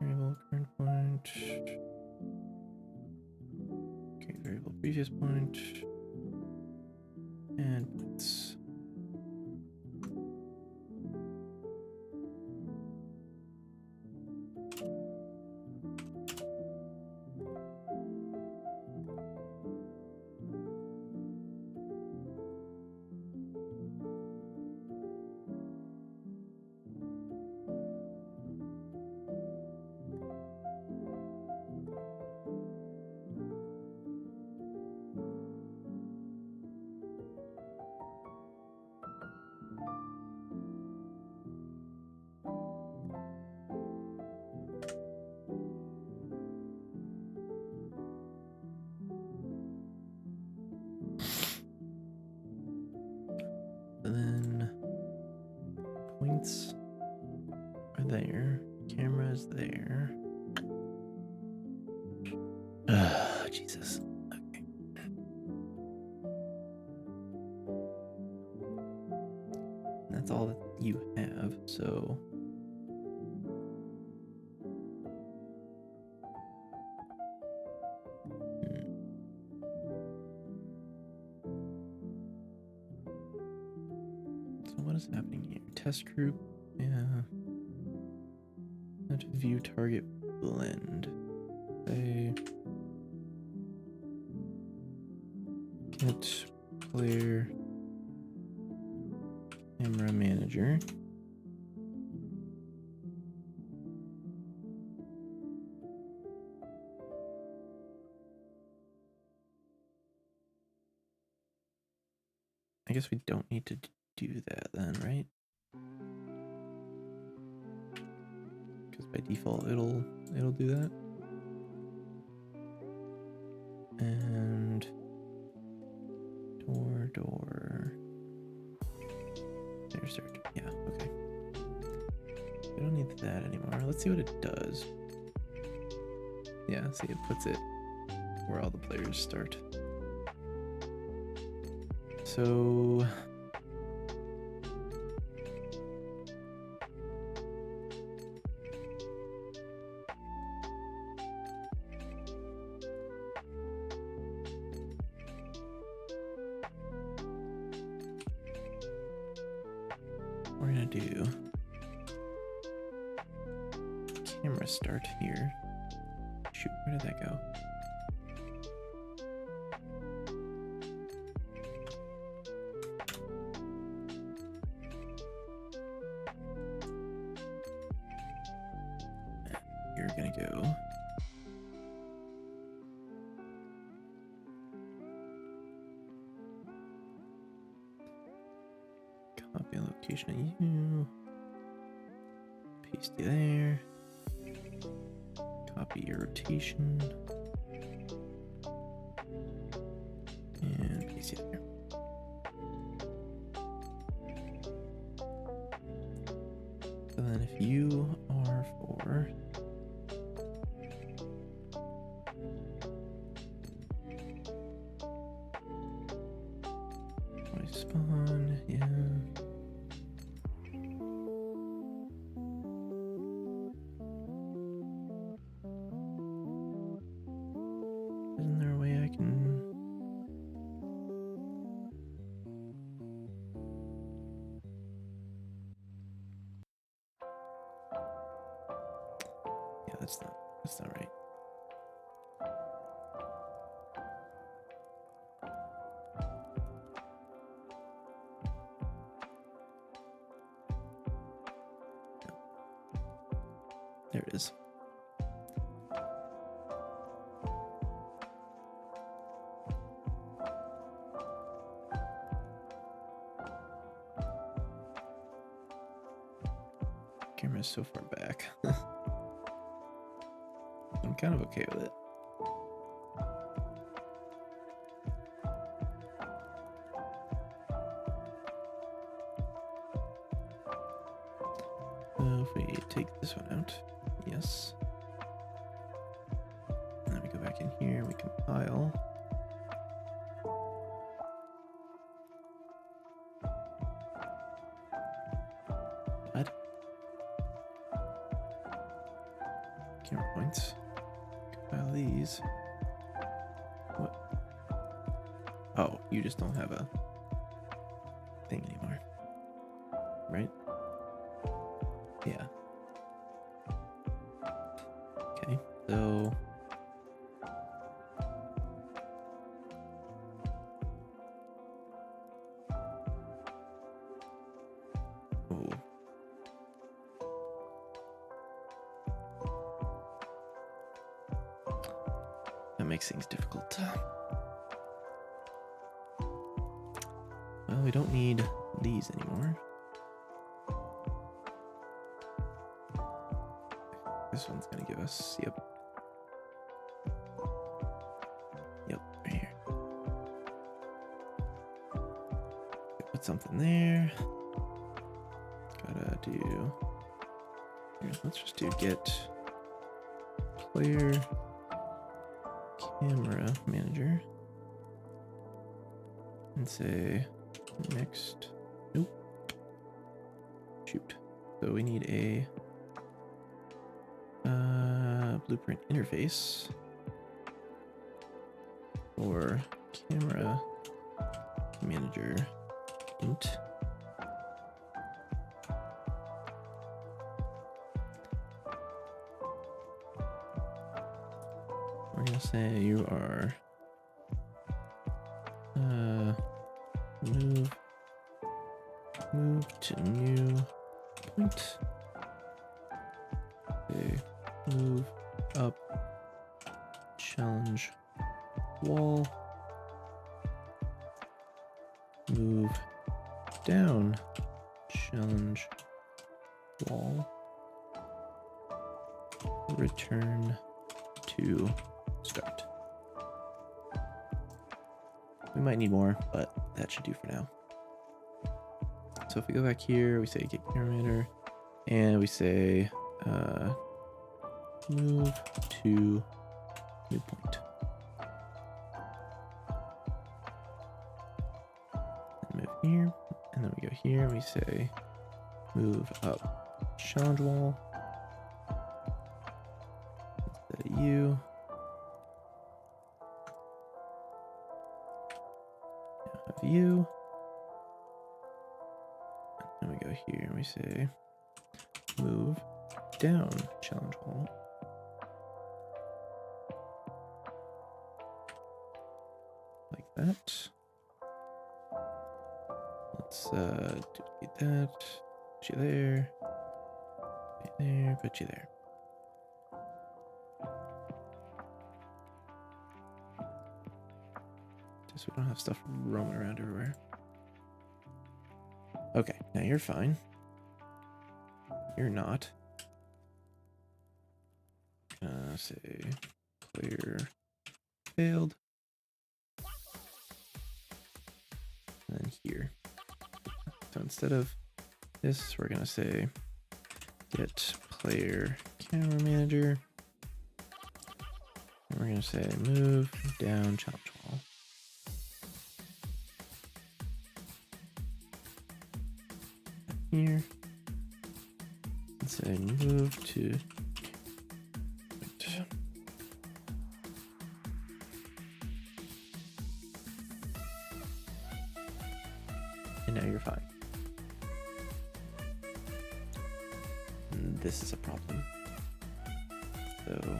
A: Variable current point. Okay, variable previous point. And points. then points are there. Camera is there. Jesus. Okay. That's all that you have, so. So what is happening here? Test group, yeah. Have to view target blend. Say get player camera manager. I guess we don't need to do that then, right? Because by default it'll do that. And door. There's search. Yeah, okay. We don't need that anymore. Let's see what it does. Yeah, see, it puts it where all the players start. So we're gonna do camera start here. Shoot, where did that go? You're gonna go. Copy a location of you. Paste you there. Copy your rotation. And paste you there. So then if you are for my spawn, yeah. Isn't there a way I can? Yeah, that's not right. There it is. Camera's so far back. I'm kind of okay with it. So if we take this one out, yes. And then we go back in here, we compile. What? Camera points. Compile these. What? Oh, you just don't have a thing anymore. Right? Yeah. Okay, so oh. That makes things difficult. Well, we don't need these anymore. This one's gonna give us, yep, right here. What's something there. Gotta do. Here, let's just do get player camera manager and say next. Nope. Shoot. So we need a blueprint interface for camera manager int. We're gonna say you are move to new point. Okay, move up challenge wall. Move down challenge wall. Return to start. We might need more, but that should do for now. So if we go back here, we say get camera manager, and we say move to new point. And move here, and then we go here, and we say move up challenge wall. Instead of you. Now have you. And we go here and we say move down challenge wall. Like that. Let's duplicate that. Put you there. Put you there. Put you there. Just so we don't have stuff roaming around everywhere. Okay, now you're fine. You're not. Say player failed. And then here. So instead of this, we're gonna say get player camera manager. And we're gonna say move down challenge wall. Here. And say move to and now you're fine. And this is a problem. So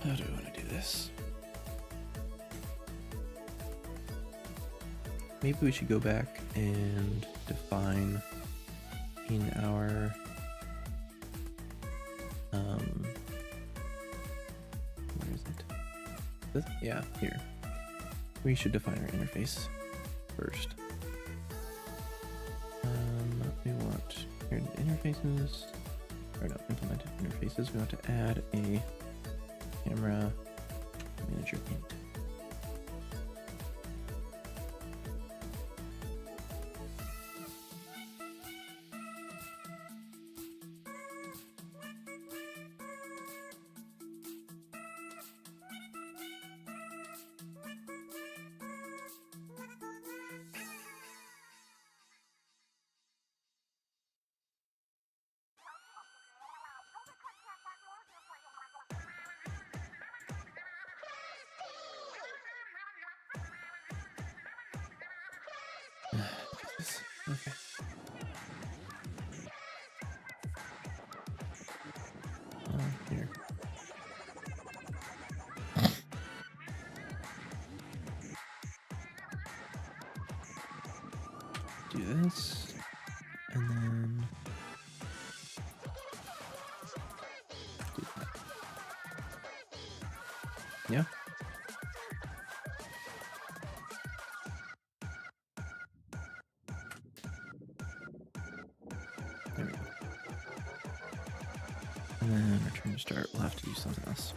A: how do I want to do this? Maybe we should go back and define in our where is it? Yeah, here. We should define our interface first. We want here the interfaces, or no, implemented interfaces. We want to add a camera manager int. Okay. do this, and then do that. Yeah. There we go. And then return to start. We'll have to do something else.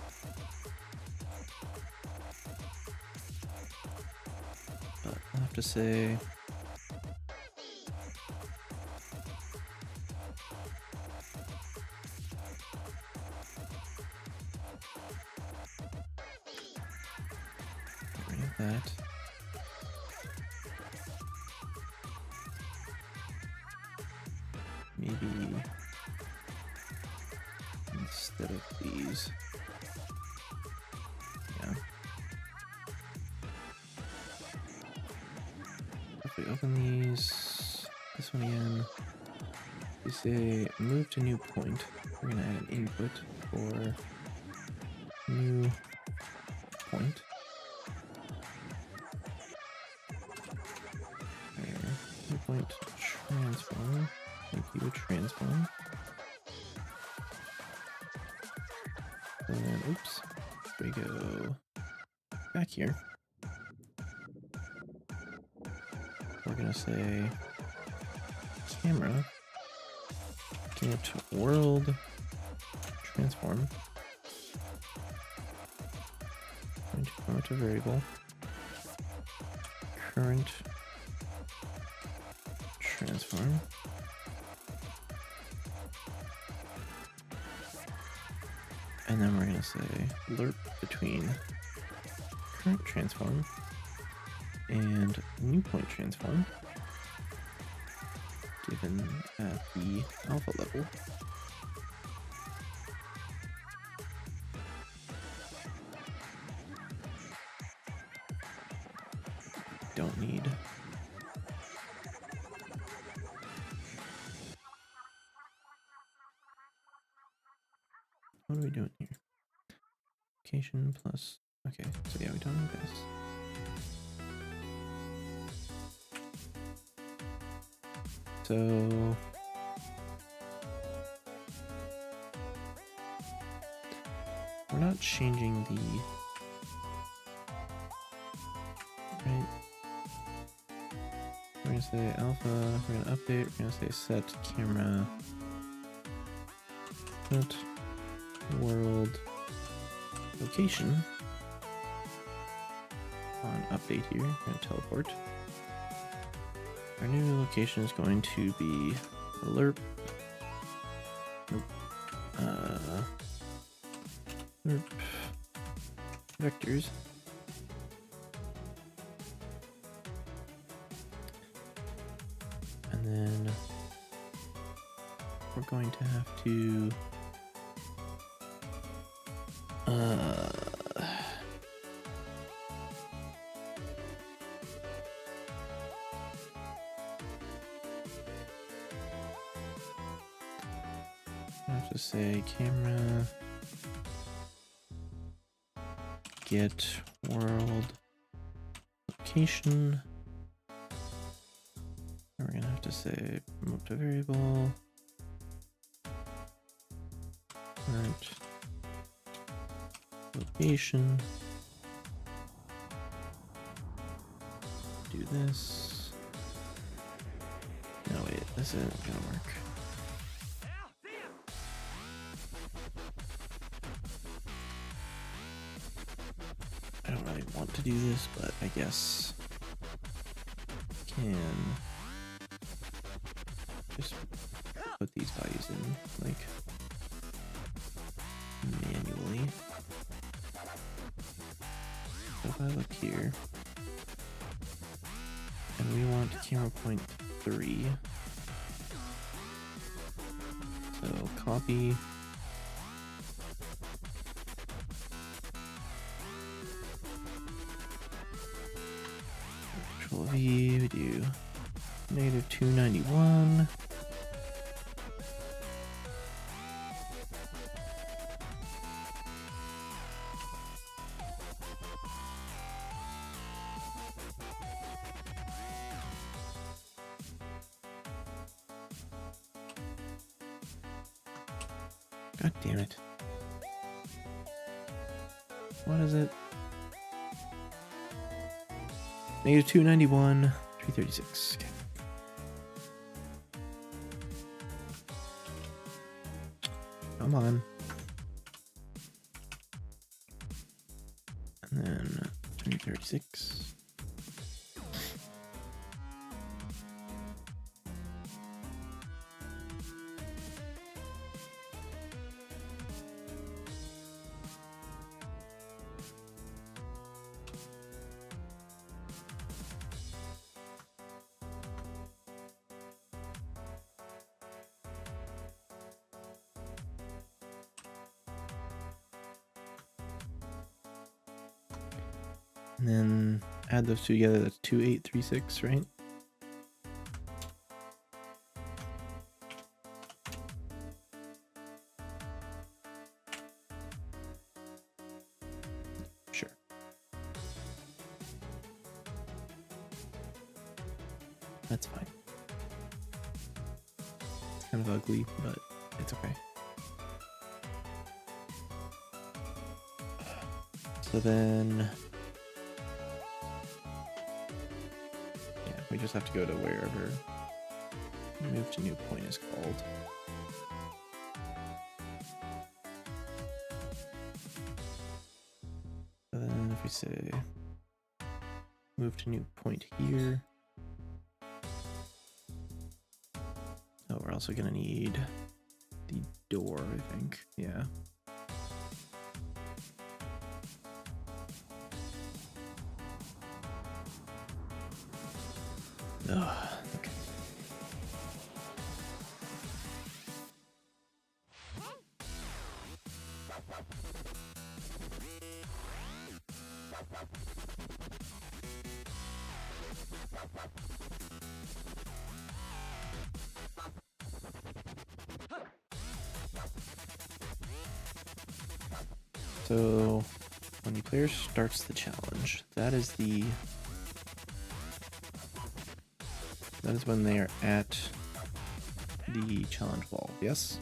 A: But I'll have to say get rid of that. Maybe instead of these, yeah. If we open these, this one again, we say move to new point. We're gonna add an input for new point. There, new point transform. Make you a transform. And then, oops, we go back here. We're gonna say camera get world transform. Going to promote a variable current transform. And then we're going to say lerp between current transform and new point transform given at the alpha level. Don't need what are we doing here? Location plus, okay, so yeah, we don't need this. So we're not changing the, right? We're gonna say alpha, we're gonna update, we're gonna say set camera, set world location on update here. We're gonna teleport. Our new location is going to be lerp. Nope. Lerp vectors. And then we're going to have to I have to say camera get world location. And we're gonna have to say promote to variable current location. Do this. No wait, this isn't gonna work. I don't really want to do this, but I guess can just put these values in like manually. So if I look here and we want camera point 3, so copy Control V, we do -291. God damn it. What is it? Negative 291, 336. Okay. Come on. And then 336. And then add those two together, that's 2836, right? Sure. That's fine. It's kind of ugly, but it's okay. So then... we just have to go to wherever move to new point is called. And then if we say move to new point here. Oh, we're also gonna need the door, I think. Yeah. Ugh, okay. So when the player starts the challenge, that is when they are at the challenge wall, yes?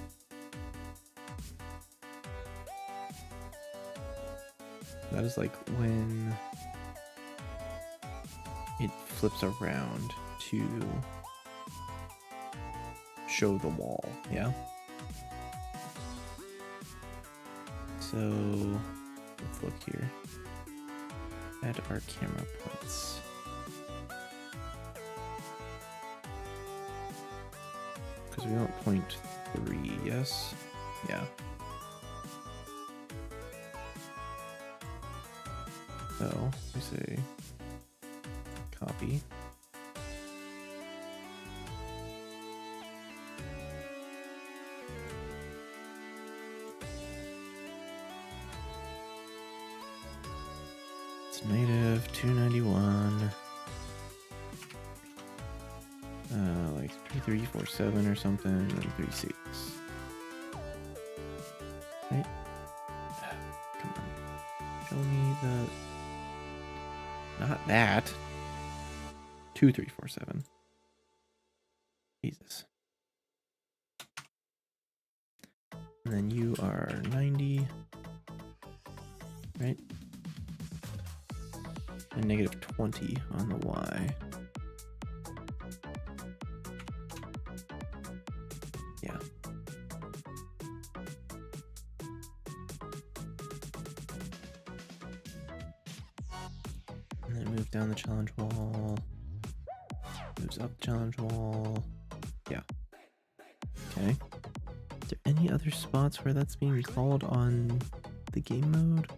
A: That is like when it flips around to show the wall, yeah? So let's look here at our camera points. Because we want point 3, yes? Yeah. So we say copy. It's negative 291. Like 3347 or something, and 36. Right? Come on. Show me the... Not that. 2347. Jesus. And then you are 90. Right? And negative 20 on the Y. Yeah. And then move down the challenge wall. Moves up the challenge wall. Yeah. Okay. Is there any other spots where that's being called on the game mode?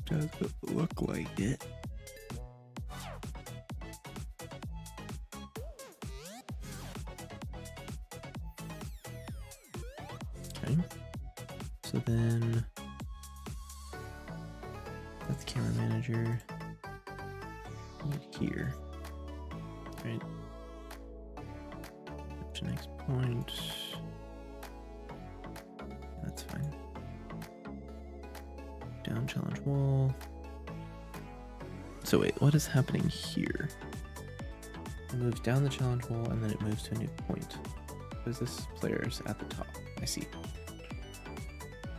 A: Doesn't look like it. Okay. So then that's camera manager. Right here. Right. Up to next point. That's fine. Down challenge wall. So wait, what is happening here? It moves down the challenge wall and then it moves to a new point. Is this players at the top? I see.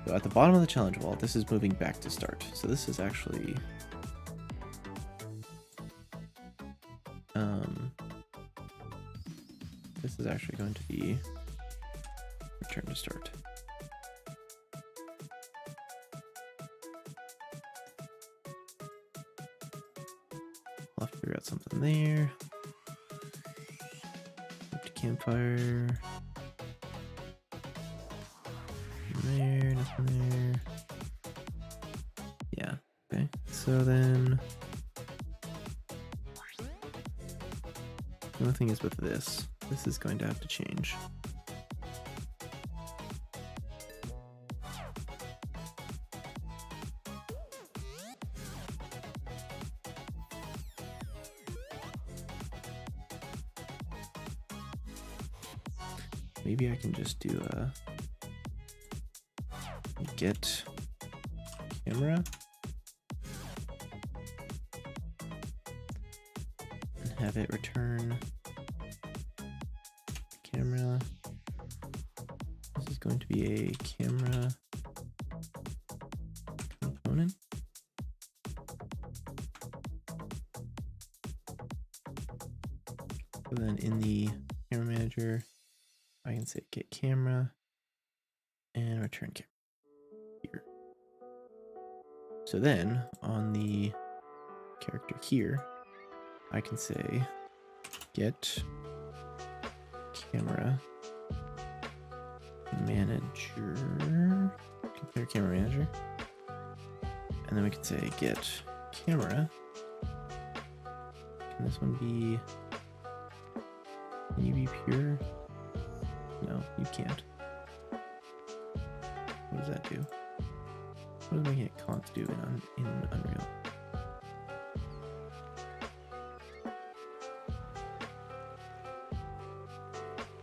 A: So at the bottom of the challenge wall, this is moving back to start. So this is actually this is actually going to be return to start. I'll have to figure out something there. Up to campfire. Nothing there, nothing there. Yeah, okay. So then the only thing is with this is going to have to change. Maybe I can just do a get camera and have it return camera. This is going to be a camera component. And then in the camera manager, I can say get camera and return camera here. So then on the character here, I can say get camera manager, compare camera manager, and then we can say get camera. Can this one be, can you be pure? No, you can't. What does that do? What does making it const do in Unreal?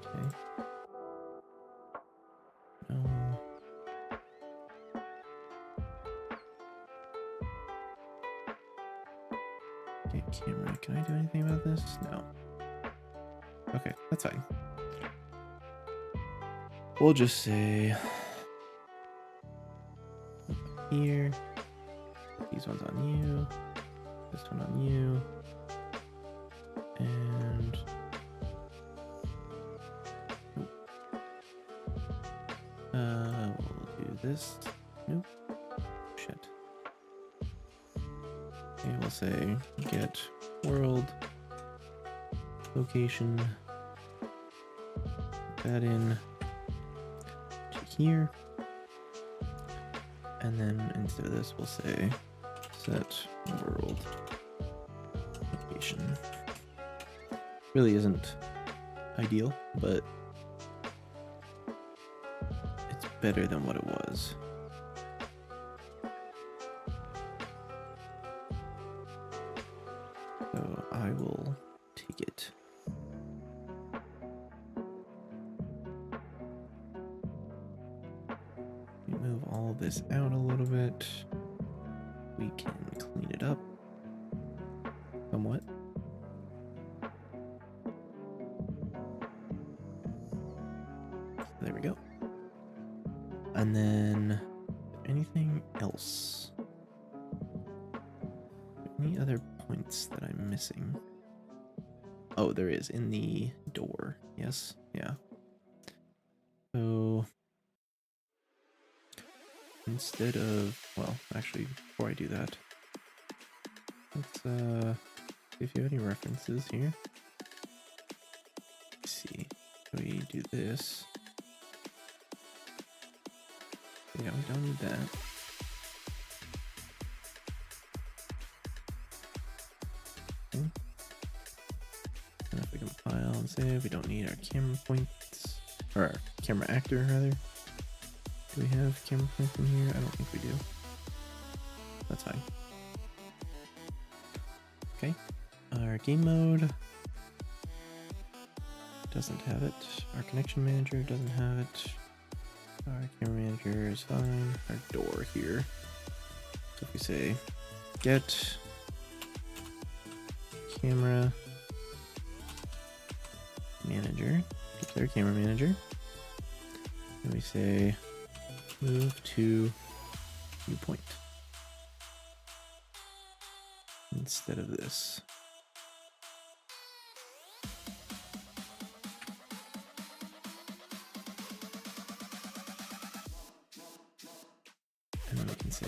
A: Okay. No. Okay, camera. Can I do anything about this? No. Okay, that's fine. We'll just say here, these ones on you, this one on you, and we'll do this. Nope. Shit. Okay, we'll say get world location. Put that in here, and then instead of this we'll say set world location. Really isn't ideal, but it's better than what it was. So I will take it. Move all this out a little bit. We can clean it up somewhat. There we go. And then anything else? Any other points that I'm missing? Oh, there is in the door. Yes. Yeah. So instead of, well, actually, before I do that, let's see if you have any references here. Let's see. We do this. Yeah, we don't need that. Okay. And if we compile and save, we don't need our camera points, or our camera actor rather. Do we have camera points in here? I don't think we do. That's fine. Okay. Our game mode doesn't have it. Our connection manager doesn't have it. Our camera manager is fine. Our door here. So if we say get camera manager, declare camera manager. And we say move to viewpoint instead of this. And then we can say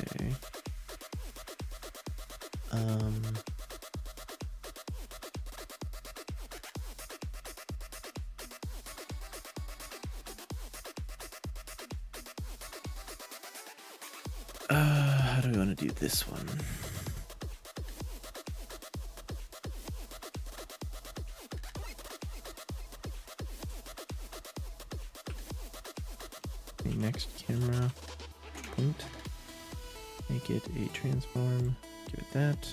A: how do we want to do this one? The next camera point, make it a transform, give it that.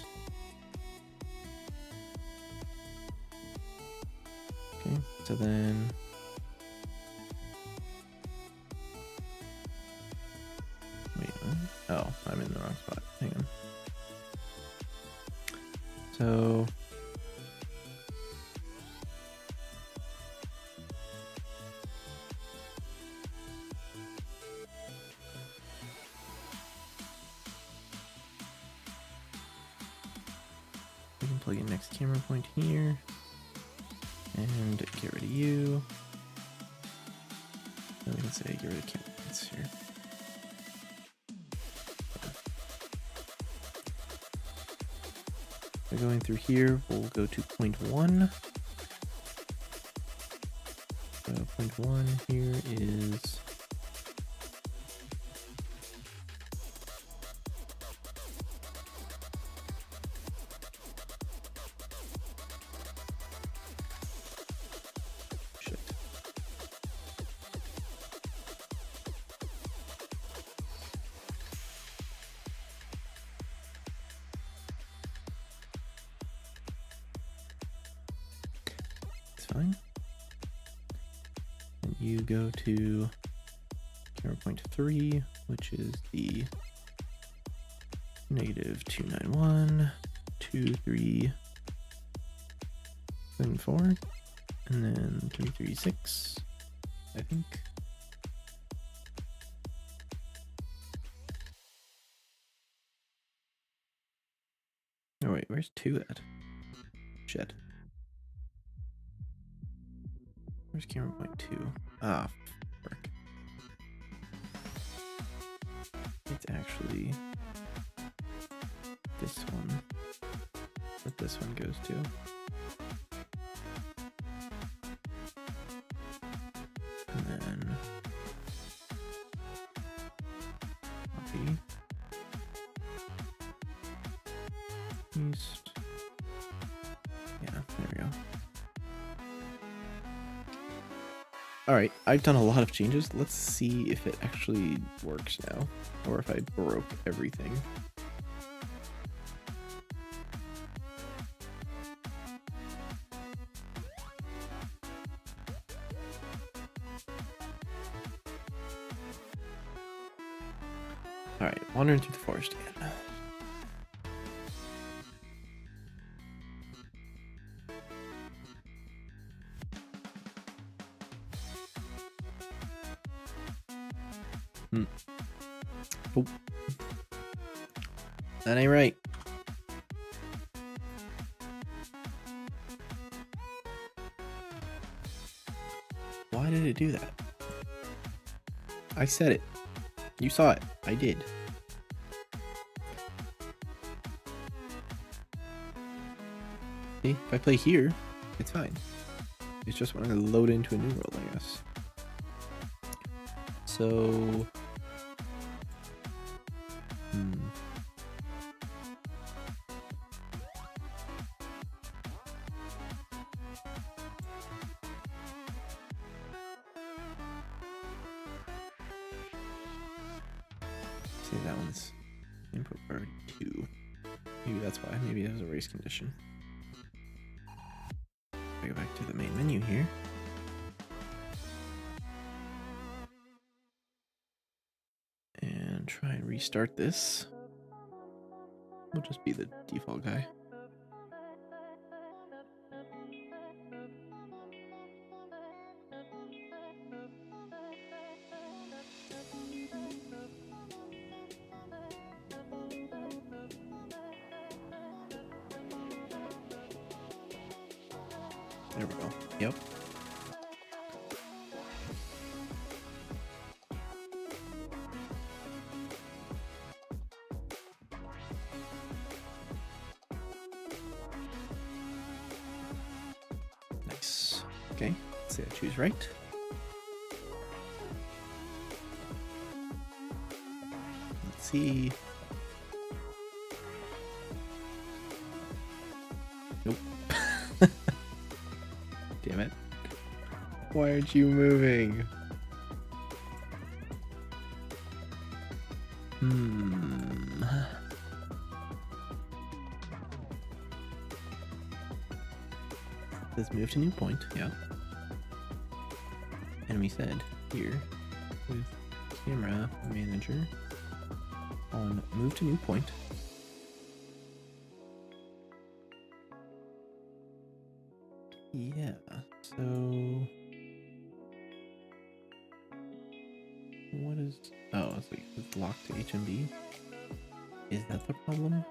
A: Okay, so then wait, oh, I'm in the wrong spot. Hang on. So we can plug in next camera point here and get rid of you. Then we can say get rid of camera points here. So going through here, we'll go to point 1. So point 1 here is shit. It's fine. And you go to camera point 3, which is the -291 2374, and then 336, I think. Oh wait, where's 2 at? Shit. Where's camera point 2? Ah, frick. It's actually this one that this one goes to. And then copy east. Yeah, there we go. Alright, I've done a lot of changes. Let's see if it actually works now, or if I broke everything. Alright, wandering through the forest again. Oh. That ain't right. Why did it do that? I said it. You saw it. I did. See, if I play here, it's fine. It's just when I load into a new world, I guess. So... See, that one's input bar 2. Maybe that's why. Maybe it has a race condition. I go back to the main menu here. And try and restart this. We'll just be the default guy. There we go. Yep. Nice. Okay, let's say I choose right. Let's see. Nope. Damn it. Why aren't you moving? Let's move to new point. Yeah. And we said here with camera manager on move to new point. Yeah. So what is? Oh, it's like it's locked to HMD. Is that the problem?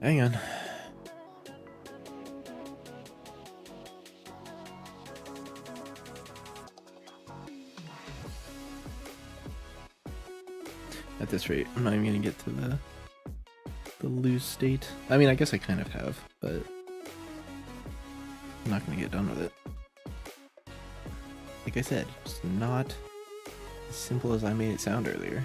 A: Hang on. At this rate, I'm not even gonna get to the lose state. I mean, I guess I kind of have, but I'm not gonna get done with it. Like I said, it's not as simple as I made it sound earlier.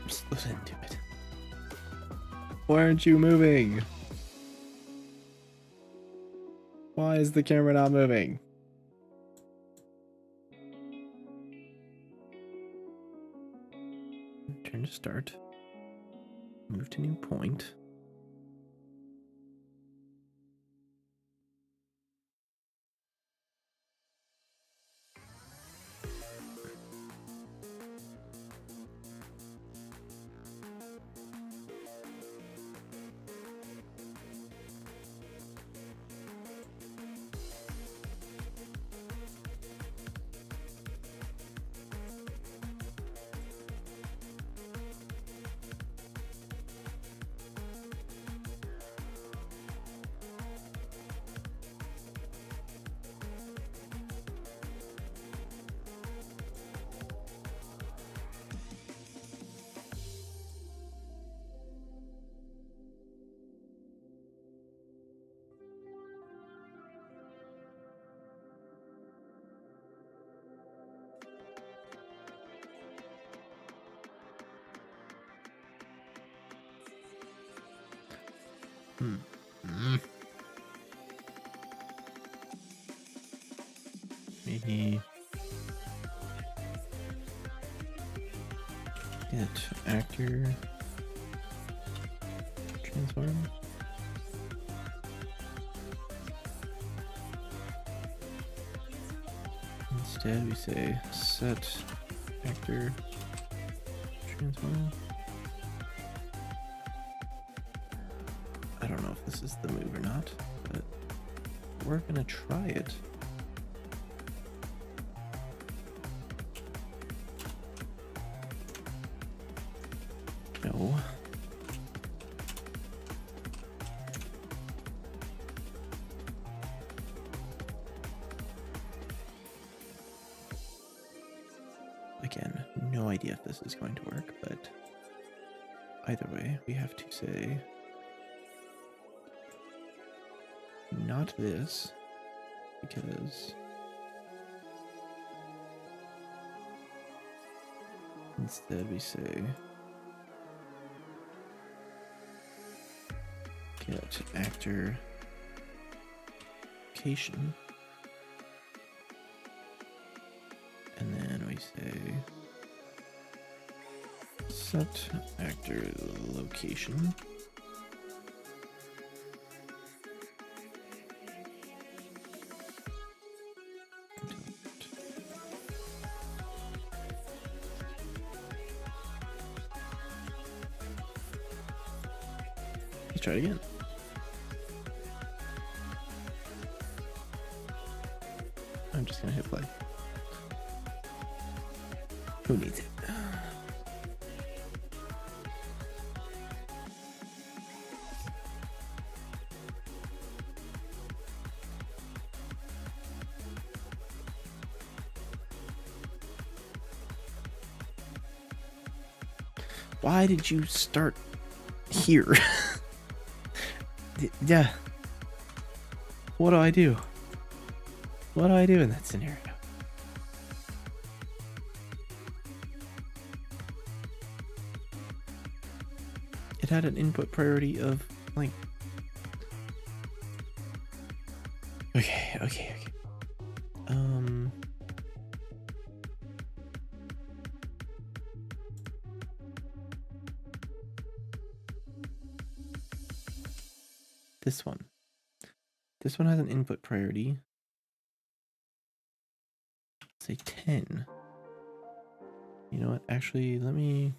A: Just listen to it. Why aren't you moving? Why is the camera not moving? Turn to start. Move to new point. Maybe get actor transform. Instead, we say set actor transform. I don't know if this is the move or not, but we're gonna try it. No. Again, no idea if this is going to work, but either way, we have to say not this, because instead we say get actor location Set actor location. Let's try it again. I'm just gonna hit play. Who needs it? Why did you start here? Yeah. What do I do? What do I do in that scenario? It had an input priority of like. Okay. This one. This one has an input priority. Say 10. You know what? Actually, let me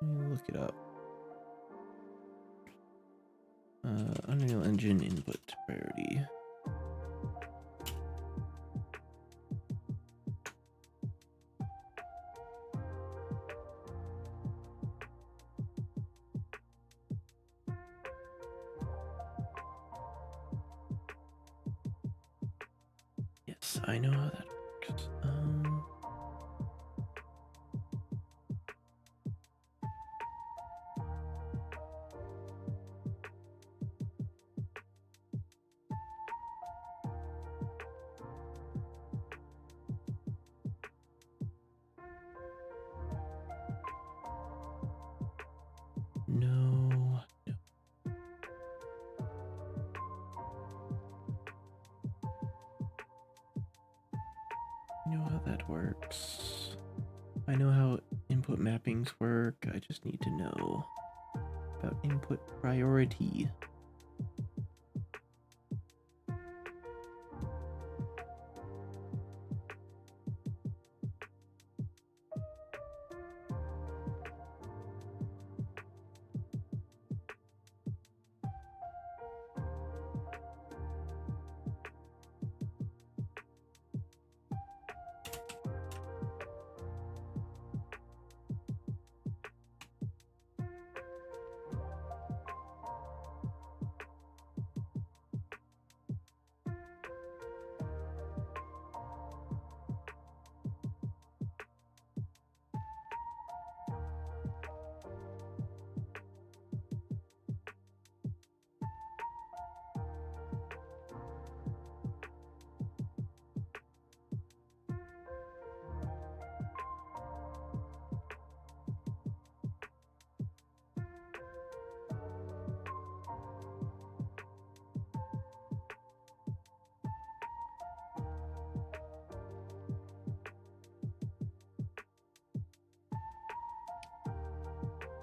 A: look it up. Unreal Engine input priority. Yes, I know how that works. No. I know how that works. I know how input mappings work. I just need to know about input priority.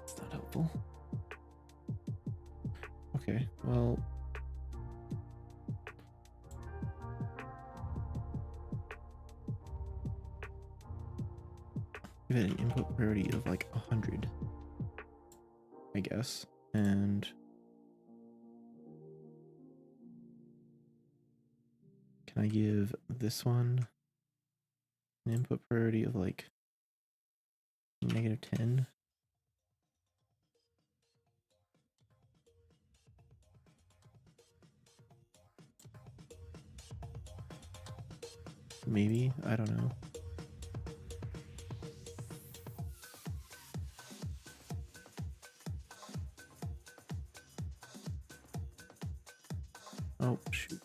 A: It's not helpful. Okay, well. We've had an input priority of like 100, I guess. And can I give this one an input priority of like -10? Maybe, I don't know. Oh, shoot.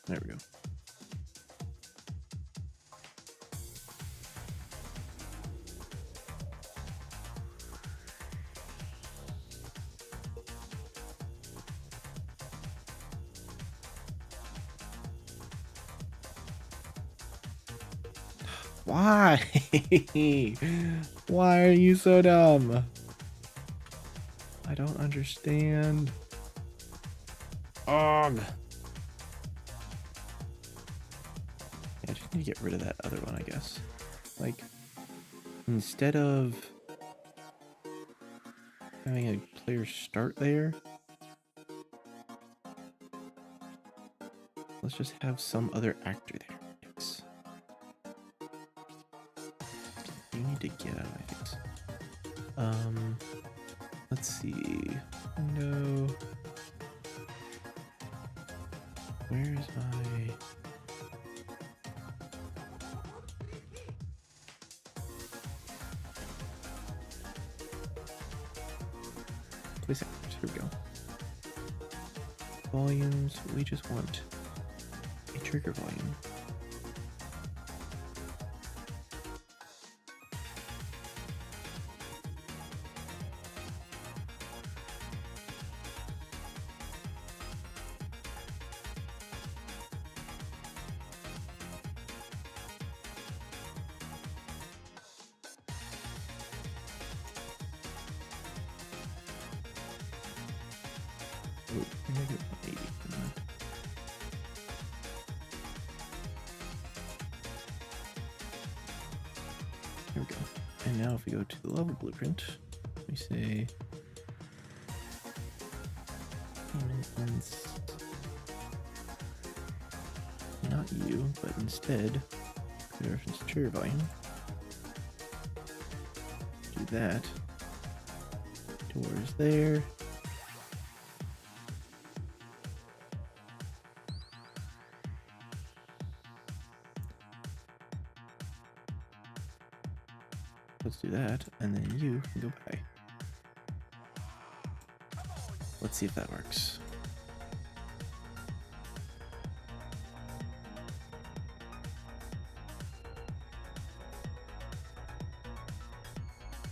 A: There we go. Why? Why are you so dumb? I don't understand. Ugh. Yeah, I just need to get rid of that other one, I guess. Like, instead of having a player start there, let's just have some other actor there. Yes. You need to get out of my face. Let's see. No. Where is my... Place actors. Here we go. Volumes. We just want a trigger volume. Ooh, negative 80. Come on. Here we go. And now if we go to the level blueprint, we say not you, but instead we reference trigger volume. Do that. Doors there. Let's do that, and then you can go by. Let's see if that works.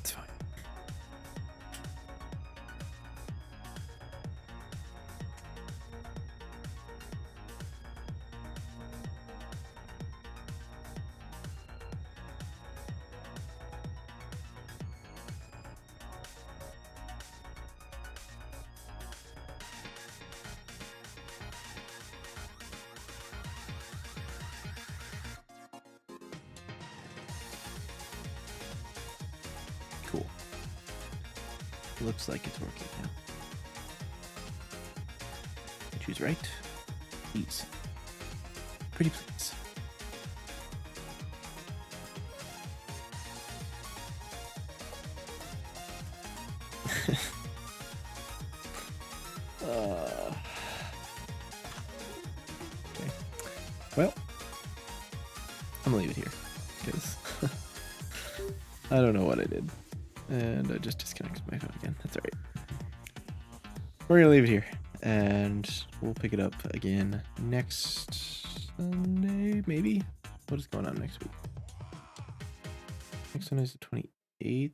A: It's fine. Cool. Looks like it's working now. Choose right. Please. Pretty please. Okay. Well, I'm gonna leave it here because I don't know what I did. And I just disconnected my phone again. That's alright. We're gonna leave it here. And we'll pick it up again next Sunday, maybe? What is going on next week? Next Sunday is the 28th.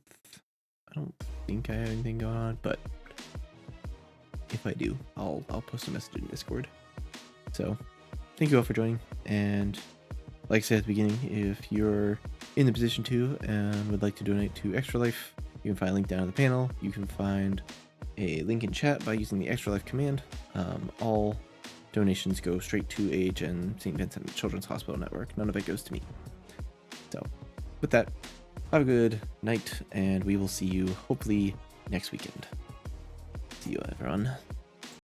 A: I don't think I have anything going on, but if I do, I'll post a message in Discord. So thank you all for joining, and like I said at the beginning, if you're in the position to and would like to donate to Extra Life, you can find a link down in the panel. You can find a link in chat by using the Extra Life command. All donations go straight to Age and St. Vincent Children's Hospital Network. None of it goes to me. So with that, have a good night, and we will see you hopefully next weekend. See you, everyone.